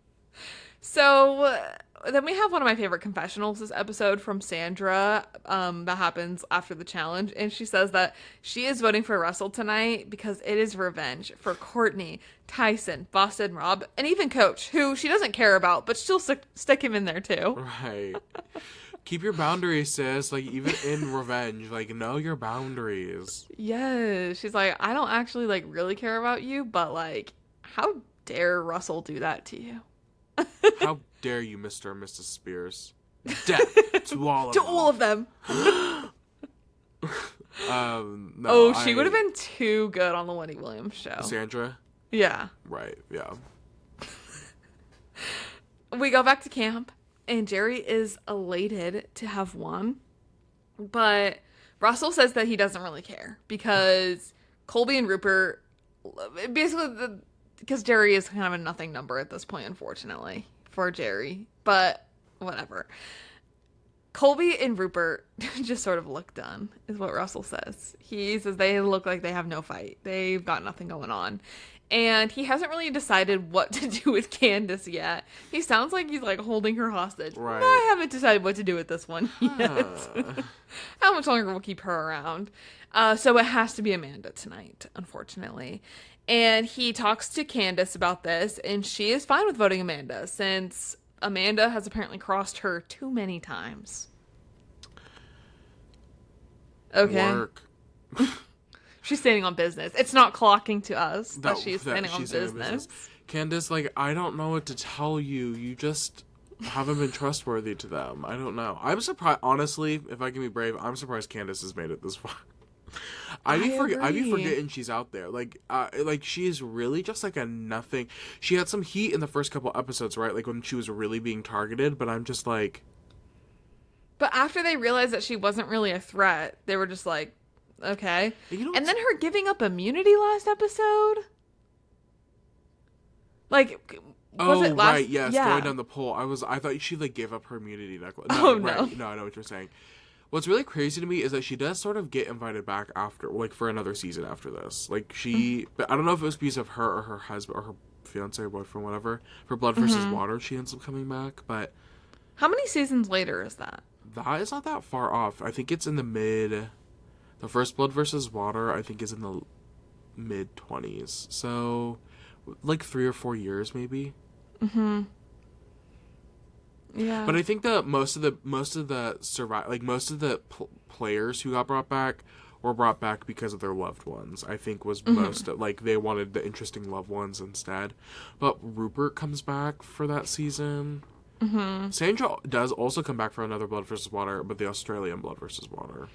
So then we have one of my favorite confessionals this episode from Sandra that happens after the challenge. And she says that she is voting for Russell tonight because it is revenge for Courtney, Tyson, Boston Rob, and even Coach, who she doesn't care about, but she'll stick him in there too. Right. Keep your boundaries, sis. Like, even in revenge, like, know your boundaries. Yes. She's like, I don't actually, like, really care about you, but, like, how dare Russell do that to you? How dare you, Mr. and Mrs. Spears? Death to all of them. To all of them. No, she would have been too good on the Wendy Williams show. Sandra? Yeah. Right, yeah. We go back to camp, and Jerry is elated to have won. But Russell says that he doesn't really care because Colby and Rupert, basically, because Jerry is kind of a nothing number at this point, unfortunately, for Jerry. But whatever. Colby and Rupert just sort of look done, is what Russell says. He says they look like they have no fight. They've got nothing going on. And he hasn't really decided what to do with Candace yet. He sounds like he's like holding her hostage. Right. I haven't decided what to do with this one yet. How much longer we'll keep her around? So it has to be Amanda tonight, unfortunately. And he talks to Candace about this, and she is fine with voting Amanda since Amanda has apparently crossed her too many times. Okay. Work. She's standing on business. It's not clocking to us that she's standing on business. Candace, like, I don't know what to tell you. You just haven't been trustworthy to them. I don't know. I'm surprised, honestly, if I can be brave, I'm surprised Candace has made it this far. I'd be forgetting she's out there. Like she is really just like a nothing. She had some heat in the first couple episodes, right? Like when she was really being targeted, but I'm just like. But after they realized that she wasn't really a threat, they were just like, okay. And then her giving up immunity last episode. Like, was it last? Right, yes, yeah. Going down the pole. I thought she like gave up her immunity necklace. No, right. No, I know what you're saying. What's really crazy to me is that she does sort of get invited back after, like, for another season after this. Like, but I don't know if it was because of her or her husband or her fiance or boyfriend, whatever. For Blood versus Water, she ends up coming back, but... How many seasons later is that? That is not that far off. I think it's in the first Blood versus Water, I think, is in the mid-20s. So, like 3 or 4 years, maybe. Mm-hmm. Yeah. But I think that most of the players who got brought back were brought back because of their loved ones. I think was most like they wanted the interesting loved ones instead. But Rupert comes back for that season. Mm-hmm. Sandra does also come back for another Blood versus Water, but the Australian Blood versus Water.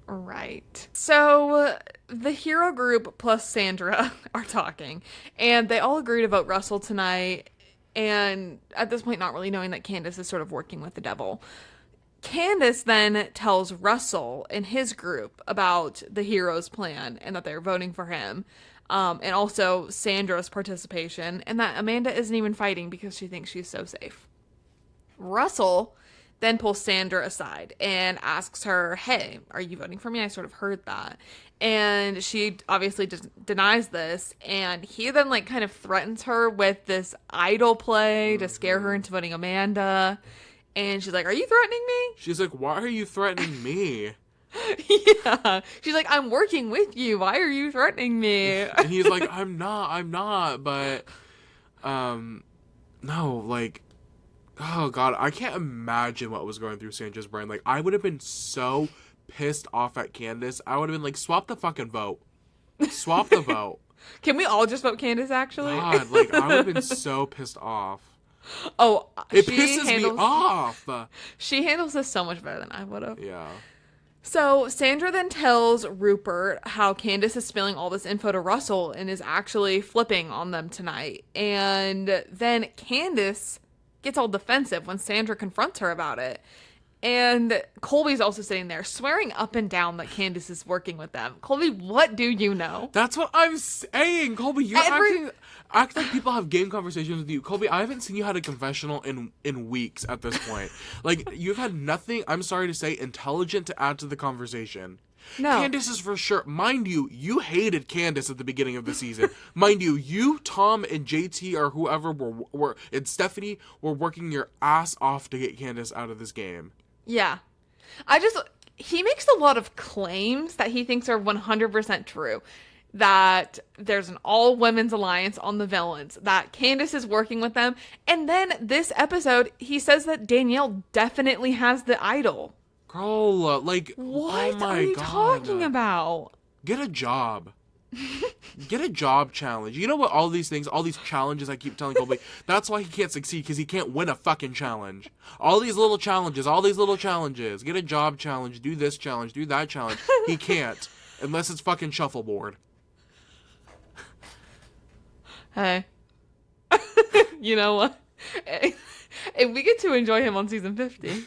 Right. So the hero group plus Sandra are talking, and they all agree to vote Russell tonight. And at this point, not really knowing that Candace is sort of working with the devil. Candace then tells Russell and his group about the hero's plan and that they're voting for him. And also Sandra's participation, and that Amanda isn't even fighting because she thinks she's so safe. Russell then pulls Sandra aside and asks her, hey, are you voting for me? I sort of heard that. And she obviously denies this. And he then like kind of threatens her with this idol play to scare her into voting Amanda. And she's like, are you threatening me? She's like, why are you threatening me? Yeah. She's like, I'm working with you. Why are you threatening me? And he's like, I'm not. But, no, like... Oh, God, I can't imagine what was going through Sandra's brain. Like, I would have been so pissed off at Candace. I would have been like, swap the fucking vote. Swap the vote. Can we all just vote Candace, actually? God, like, I would have been so pissed off. Oh, it pisses me off. She handles this so much better than I would have. Yeah. So Sandra then tells Rupert how Candace is spilling all this info to Russell and is actually flipping on them tonight. And then Candace gets all defensive when Sandra confronts her about it. And Colby's also sitting there swearing up and down that Candace is working with them. Colby, what do you know? That's what I'm saying. Colby, you act like people have game conversations with you. Colby, I haven't seen you had a confessional in weeks at this point. Like, you've had nothing, I'm sorry to say, intelligent to add to the conversation. No. Candace is for sure. Mind you, you hated Candace at the beginning of the season. Mind you, Tom, and JT or whoever were and Stephanie were working your ass off to get Candace out of this game. Yeah. He makes a lot of claims that he thinks are 100% true. That there's an all-women's alliance on the villains. That Candace is working with them. And then this episode, he says that Danielle definitely has the idol. Girl, like, what oh my are you God. talking about? Get a job. Get a job challenge. You know what? All these challenges I keep telling Colby, that's why he can't succeed, because he can't win a fucking challenge. All these little challenges. Get a job challenge, do this challenge, do that challenge. He can't, unless it's fucking shuffleboard. Hey. You know what? If we get to enjoy him on season 50...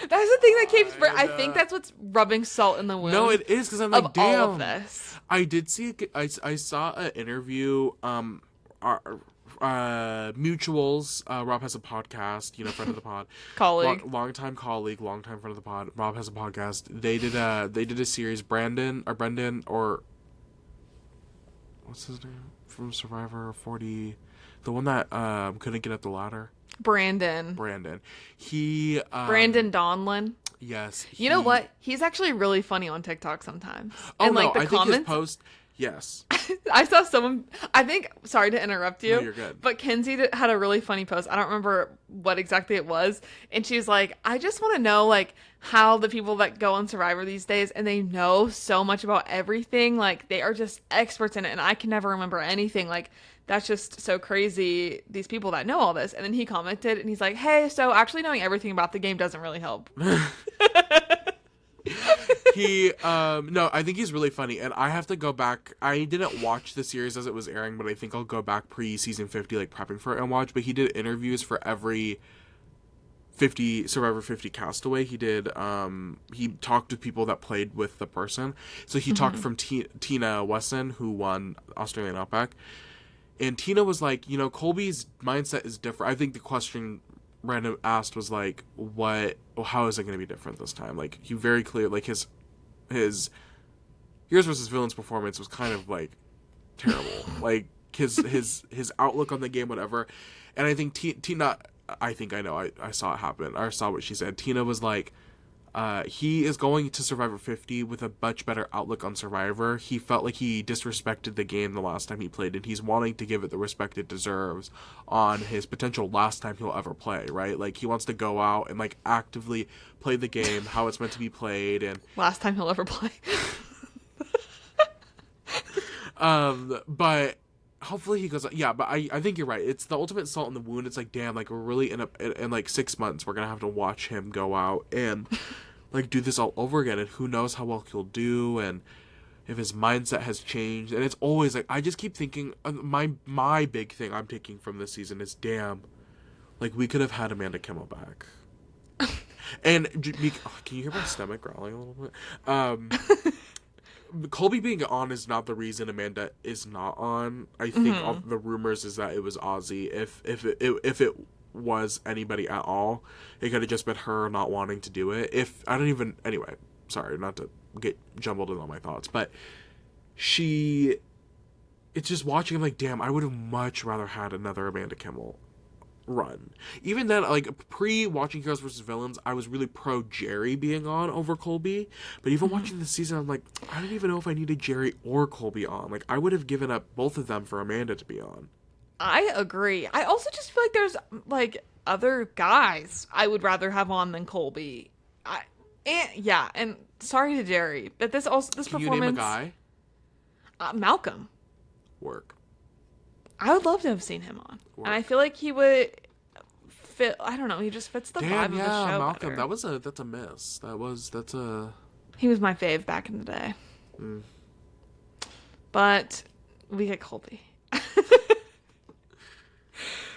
That's the thing that keeps... I think that's what's rubbing salt in the wound. No, it is, because I'm like, damn. All of this. I did see... I saw an interview... Mutuals. Rob has a podcast, friend of the pod. Colleague. Long-time colleague, long-time friend of the pod. Rob has a podcast. They did a series, Brendan, or... What's his name? From Survivor 40... The one that couldn't get up the ladder. Brandon. He... Brandon Donlin. Yes. You know what? He's actually really funny on TikTok sometimes. Oh, and, no, the I comments, think his post... Yes. I saw someone... I think... Sorry to interrupt you. No, you're good. But Kenzie had a really funny post. I don't remember what exactly it was. And she's like, I just want to know, like, how the people that go on Survivor these days, and they know so much about everything, like, they are just experts in it, and I can never remember anything. Like... That's just so crazy, these people that know all this. And then he commented, and he's like, hey, so actually knowing everything about the game doesn't really help. No, I think he's really funny. And I have to go back. I didn't watch the series as it was airing, but I think I'll go back pre-season 50, like prepping for it and watch. But he did interviews for every Survivor 50 castaway. He did, he talked to people that played with the person. So he talked from Tina Wesson, who won Australian Outback. And Tina was like, Colby's mindset is different. I think the question Brandon asked was like, how is it going to be different this time? Like, he very clear, like, his Heroes vs. Villains performance was kind of, like, terrible. Like, his outlook on the game, whatever. And I think Tina, I saw it happen. I saw what she said. Tina was like, he is going to Survivor 50 with a much better outlook on Survivor. He felt like he disrespected the game the last time he played, and he's wanting to give it the respect it deserves on his potential last time he'll ever play, right? Like, he wants to go out and, like, actively play the game how it's meant to be played. And last time he'll ever play. But hopefully he goes, yeah, but I think you're right. It's the ultimate salt in the wound. It's like, damn, like, we're really in like 6 months, we're going to have to watch him go out and like do this all over again. And who knows how well he'll do and if his mindset has changed. And it's always like, I just keep thinking, my big thing I'm taking from this season is, damn, like, we could have had Amanda Kimmel back. And can you hear my stomach growling a little bit? Colby being on is not the reason Amanda is not on. I think all the rumors is that it was Ozzy. If it was anybody at all, it could have just been her not wanting to do it. Anyway, sorry, not to get jumbled in all my thoughts, but it's just watching, I'm like, damn, I would have much rather had another Amanda Kimmel run. Even then, like, pre-watching Heroes vs. Villains, I was really pro Jerry being on over Colby, but even watching this season, I'm like, I don't even know if I needed Jerry or Colby on. Like, I would have given up both of them for Amanda to be on. I agree. I also just feel like there's, like, other guys I would rather have on than Colby. And sorry to Jerry, but this performance... Can you name a guy? Malcolm. Work. I would love to have seen him on. Work. And I feel like he would fit, I don't know, he just fits the vibe of the show Malcolm, better. that's a miss. He was my fave back in the day. But we get Colby.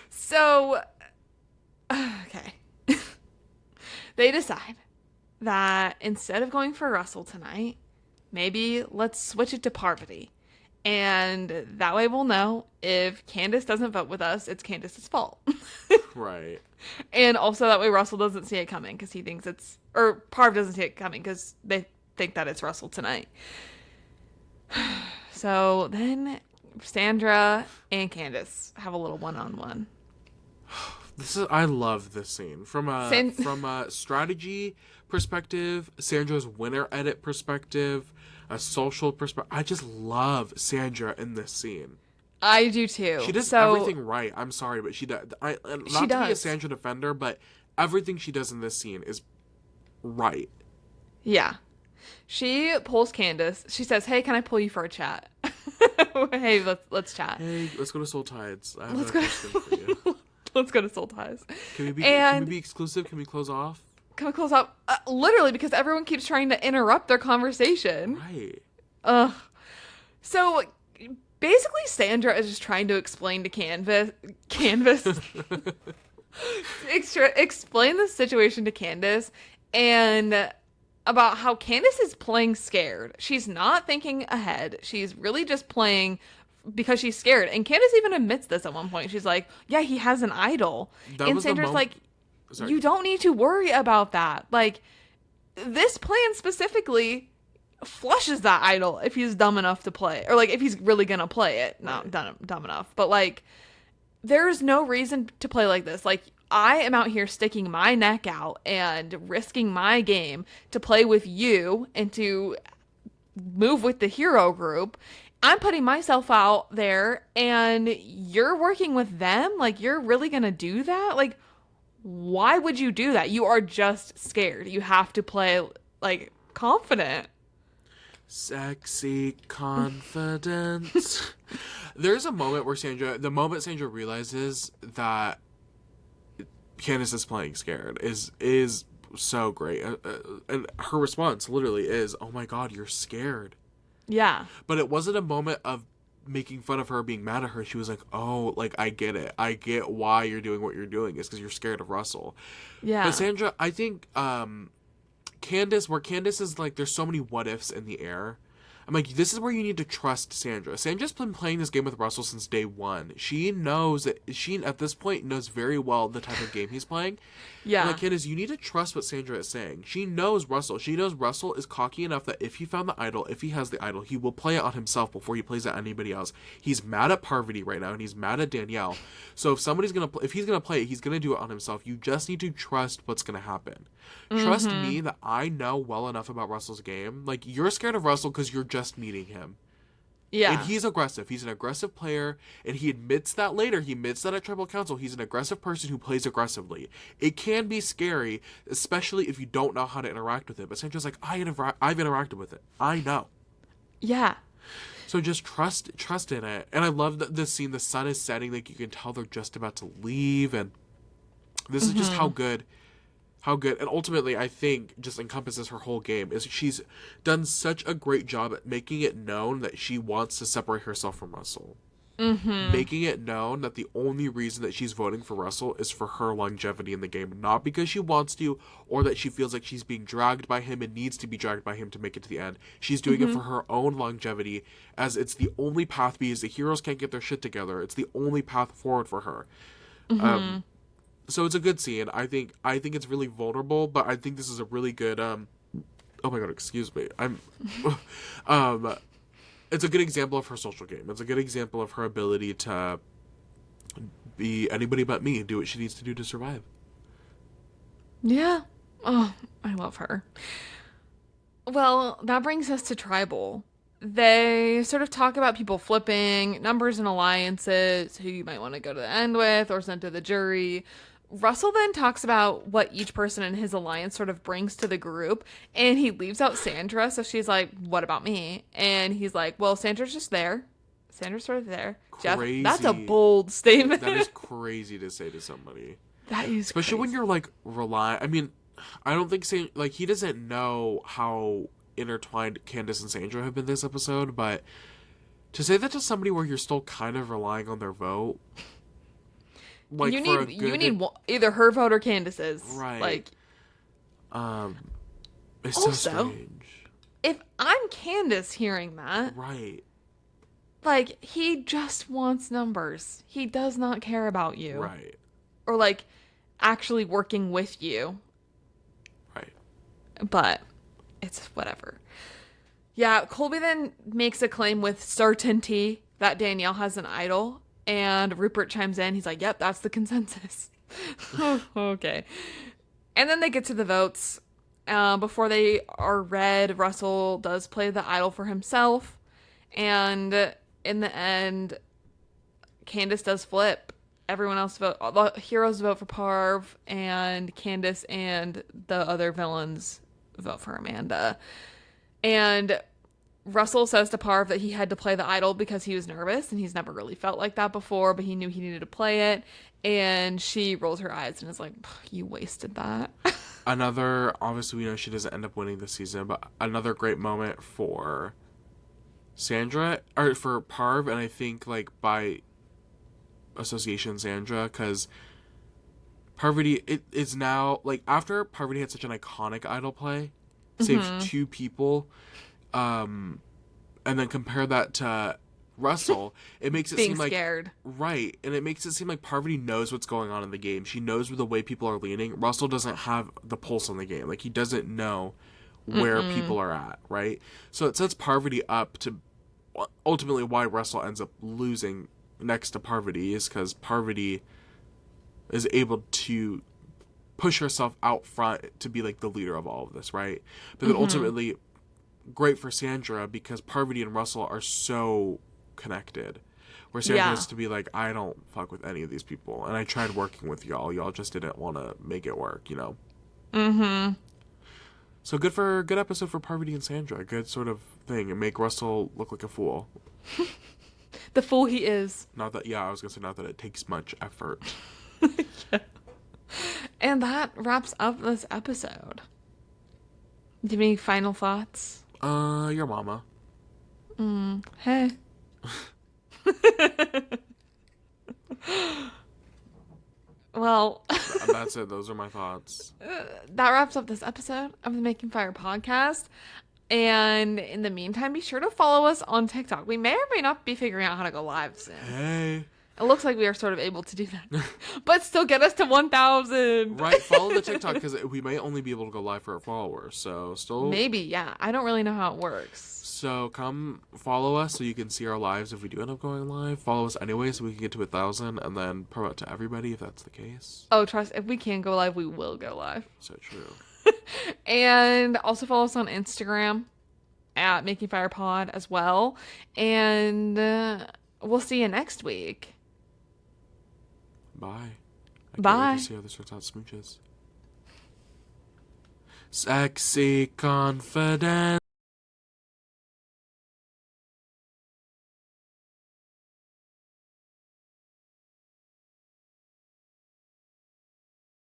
So, okay. They decide that instead of going for Russell tonight, maybe let's switch it to Parvati. And that way we'll know if Candace doesn't vote with us, it's Candace's fault. Right. And also that way Russell doesn't see it coming because he thinks or Parv doesn't see it coming because they think that it's Russell tonight. So then Sandra and Candace have a little one-on-one. I love this scene. From a strategy perspective, Sandra's winner edit perspective, a social perspective. I just love Sandra in this scene. I do too. She does everything right. I'm sorry, but she does. Not to be a Sandra defender, but everything she does in this scene is right. Yeah. She pulls Candace. She says, "Hey, can I pull you for a chat?" Hey, let's chat. Hey, let's go to Soul Tides. I have a question for you. Let's go to Soul Ties. Can we be exclusive? Can we close off? Can we close up? Literally, because everyone keeps trying to interrupt their conversation. Right. So, basically, Sandra is just trying to explain to Canvas explain the situation to Candace, and about how Candace is playing scared. She's not thinking ahead. She's really just playing because she's scared. And Candace even admits this at one point. She's like, yeah, he has an idol. And Sandra's like, you don't need to worry about that. Like, this plan specifically flushes that idol if he's dumb enough to play. Or, like, if he's really gonna play it. Not dumb enough. But, like, there's no reason to play like this. Like, I am out here sticking my neck out and risking my game to play with you and to move with the hero group. I'm putting myself out there and you're working with them? Like, you're really gonna do that? Like, why would you do that? You are just scared. You have to play, like, confident. Sexy confidence. There's a moment where Sandra realizes that Candace is playing scared is so great. And her response literally is, oh my God, you're scared. Yeah. But it wasn't a moment of making fun of her, being mad at her. She was like, oh, like, I get it. I get why you're doing what you're doing. It's because you're scared of Russell. Yeah. But Sandra, I think Candace is like, there's so many what ifs in the air I'm like, this is where you need to trust Sandra. Sandra's been playing this game with Russell since day one. She knows that she, at this point, knows very well the type of game he's playing. Yeah. And like, Candace, you need to trust what Sandra is saying. She knows Russell. She knows Russell is cocky enough that if he found the idol, if he has the idol, he will play it on himself before he plays it on anybody else. He's mad at Parvati right now, and he's mad at Danielle. So if he's gonna play it, he's gonna do it on himself. You just need to trust what's gonna happen. Trust me that I know well enough about Russell's game. Like, you're scared of Russell because you're just meeting him. Yeah. And he's aggressive. He's an aggressive player, and he admits that later. He admits that at Tribal Council. He's an aggressive person who plays aggressively. It can be scary, especially if you don't know how to interact with it. But Sandra's like, I've interacted with it. I know. Yeah. So just trust in it. And I love the scene. The sun is setting. Like, you can tell they're just about to leave. And this is just how good, and ultimately, I think, just encompasses her whole game, is she's done such a great job at making it known that she wants to separate herself from Russell. Making it known that the only reason that she's voting for Russell is for her longevity in the game, not because she wants to, or that she feels like she's being dragged by him and needs to be dragged by him to make it to the end. She's doing it for her own longevity, as it's the only path, because the heroes can't get their shit together. It's the only path forward for her. So it's a good scene. I think it's really vulnerable, but I think this is a really good oh my god, excuse me. It's a good example of her social game. It's a good example of her ability to be anybody but me and do what she needs to do to survive. Yeah. Oh, I love her. Well, that brings us to Tribal. They sort of talk about people flipping, numbers and alliances, who you might want to go to the end with or send to the jury. Russell then talks about what each person in his alliance sort of brings to the group, and he leaves out Sandra, so she's like, what about me? And he's like, well, Sandra's just there. Sandra's sort of there. Crazy. Jeff, that's a bold statement. That is crazy to say to somebody. That is especially crazy. When you're, like, I mean, I don't think, like, he doesn't know how intertwined Candace and Sandra have been this episode, but to say that to somebody where you're still kind of relying on their vote... Like, you need either her vote or Candace's. Right. Like, it's also, so strange. If I'm Candace hearing that, right? Like, he just wants numbers. He does not care about you, right? Or like actually working with you, right? But it's whatever. Yeah, Colby then makes a claim with certainty that Danielle has an idol. And Rupert chimes in. He's like, yep, that's the consensus. Okay. And then they get to the votes. Before they are read, Russell does play the idol for himself. And in the end, Candace does flip. Everyone else the heroes vote for Parv. And Candace and the other villains vote for Amanda. And Russell says to Parv that he had to play the idol because he was nervous and he's never really felt like that before, but he knew he needed to play it. And she rolls her eyes and is like, you wasted that. Obviously we know she doesn't end up winning this season, but another great moment for Sandra, or for Parv, and I think, like, by association Sandra, because Parvati, it is now, like, after Parvati had such an iconic idol play, saved two people, and then compare that to Russell, it makes it seem like scared. Right, and it makes it seem like Parvati knows what's going on in the game. She knows the way people are leaning. Russell doesn't have the pulse on the game. Like, he doesn't know where people are at, right? So it sets Parvati up to ultimately why Russell ends up losing next to Parvati is because Parvati is able to push herself out front to be, like, the leader of all of this, right? But then ultimately, great for Sandra because Parvati and Russell are so connected. Where Sandra has to be like, I don't fuck with any of these people. And I tried working with y'all. Y'all just didn't want to make it work, you know? So good episode for Parvati and Sandra. Good sort of thing. And make Russell look like a fool. The fool he is. I was going to say not that it takes much effort. Yeah. And that wraps up this episode. Do you have any final thoughts? Your mama. Hey. Well, that's it. Those are my thoughts. That wraps up this episode of the Making Fire podcast. And in the meantime, be sure to follow us on TikTok. We may or may not be figuring out how to go live soon. Hey. It looks like we are sort of able to do that. But still get us to 1,000. Right, follow the TikTok because we may only be able to go live for our followers. So still... Maybe, yeah. I don't really know how it works. So come follow us so you can see our lives if we do end up going live. Follow us anyway so we can get to 1,000 and then promote to everybody if that's the case. Oh, trust, if we can go live, we will go live. So true. And also follow us on Instagram at Making Fire Pod as well. And we'll see you next week. Bye. Bye. I can't wait to see how this works out smooches. Sexy confidence.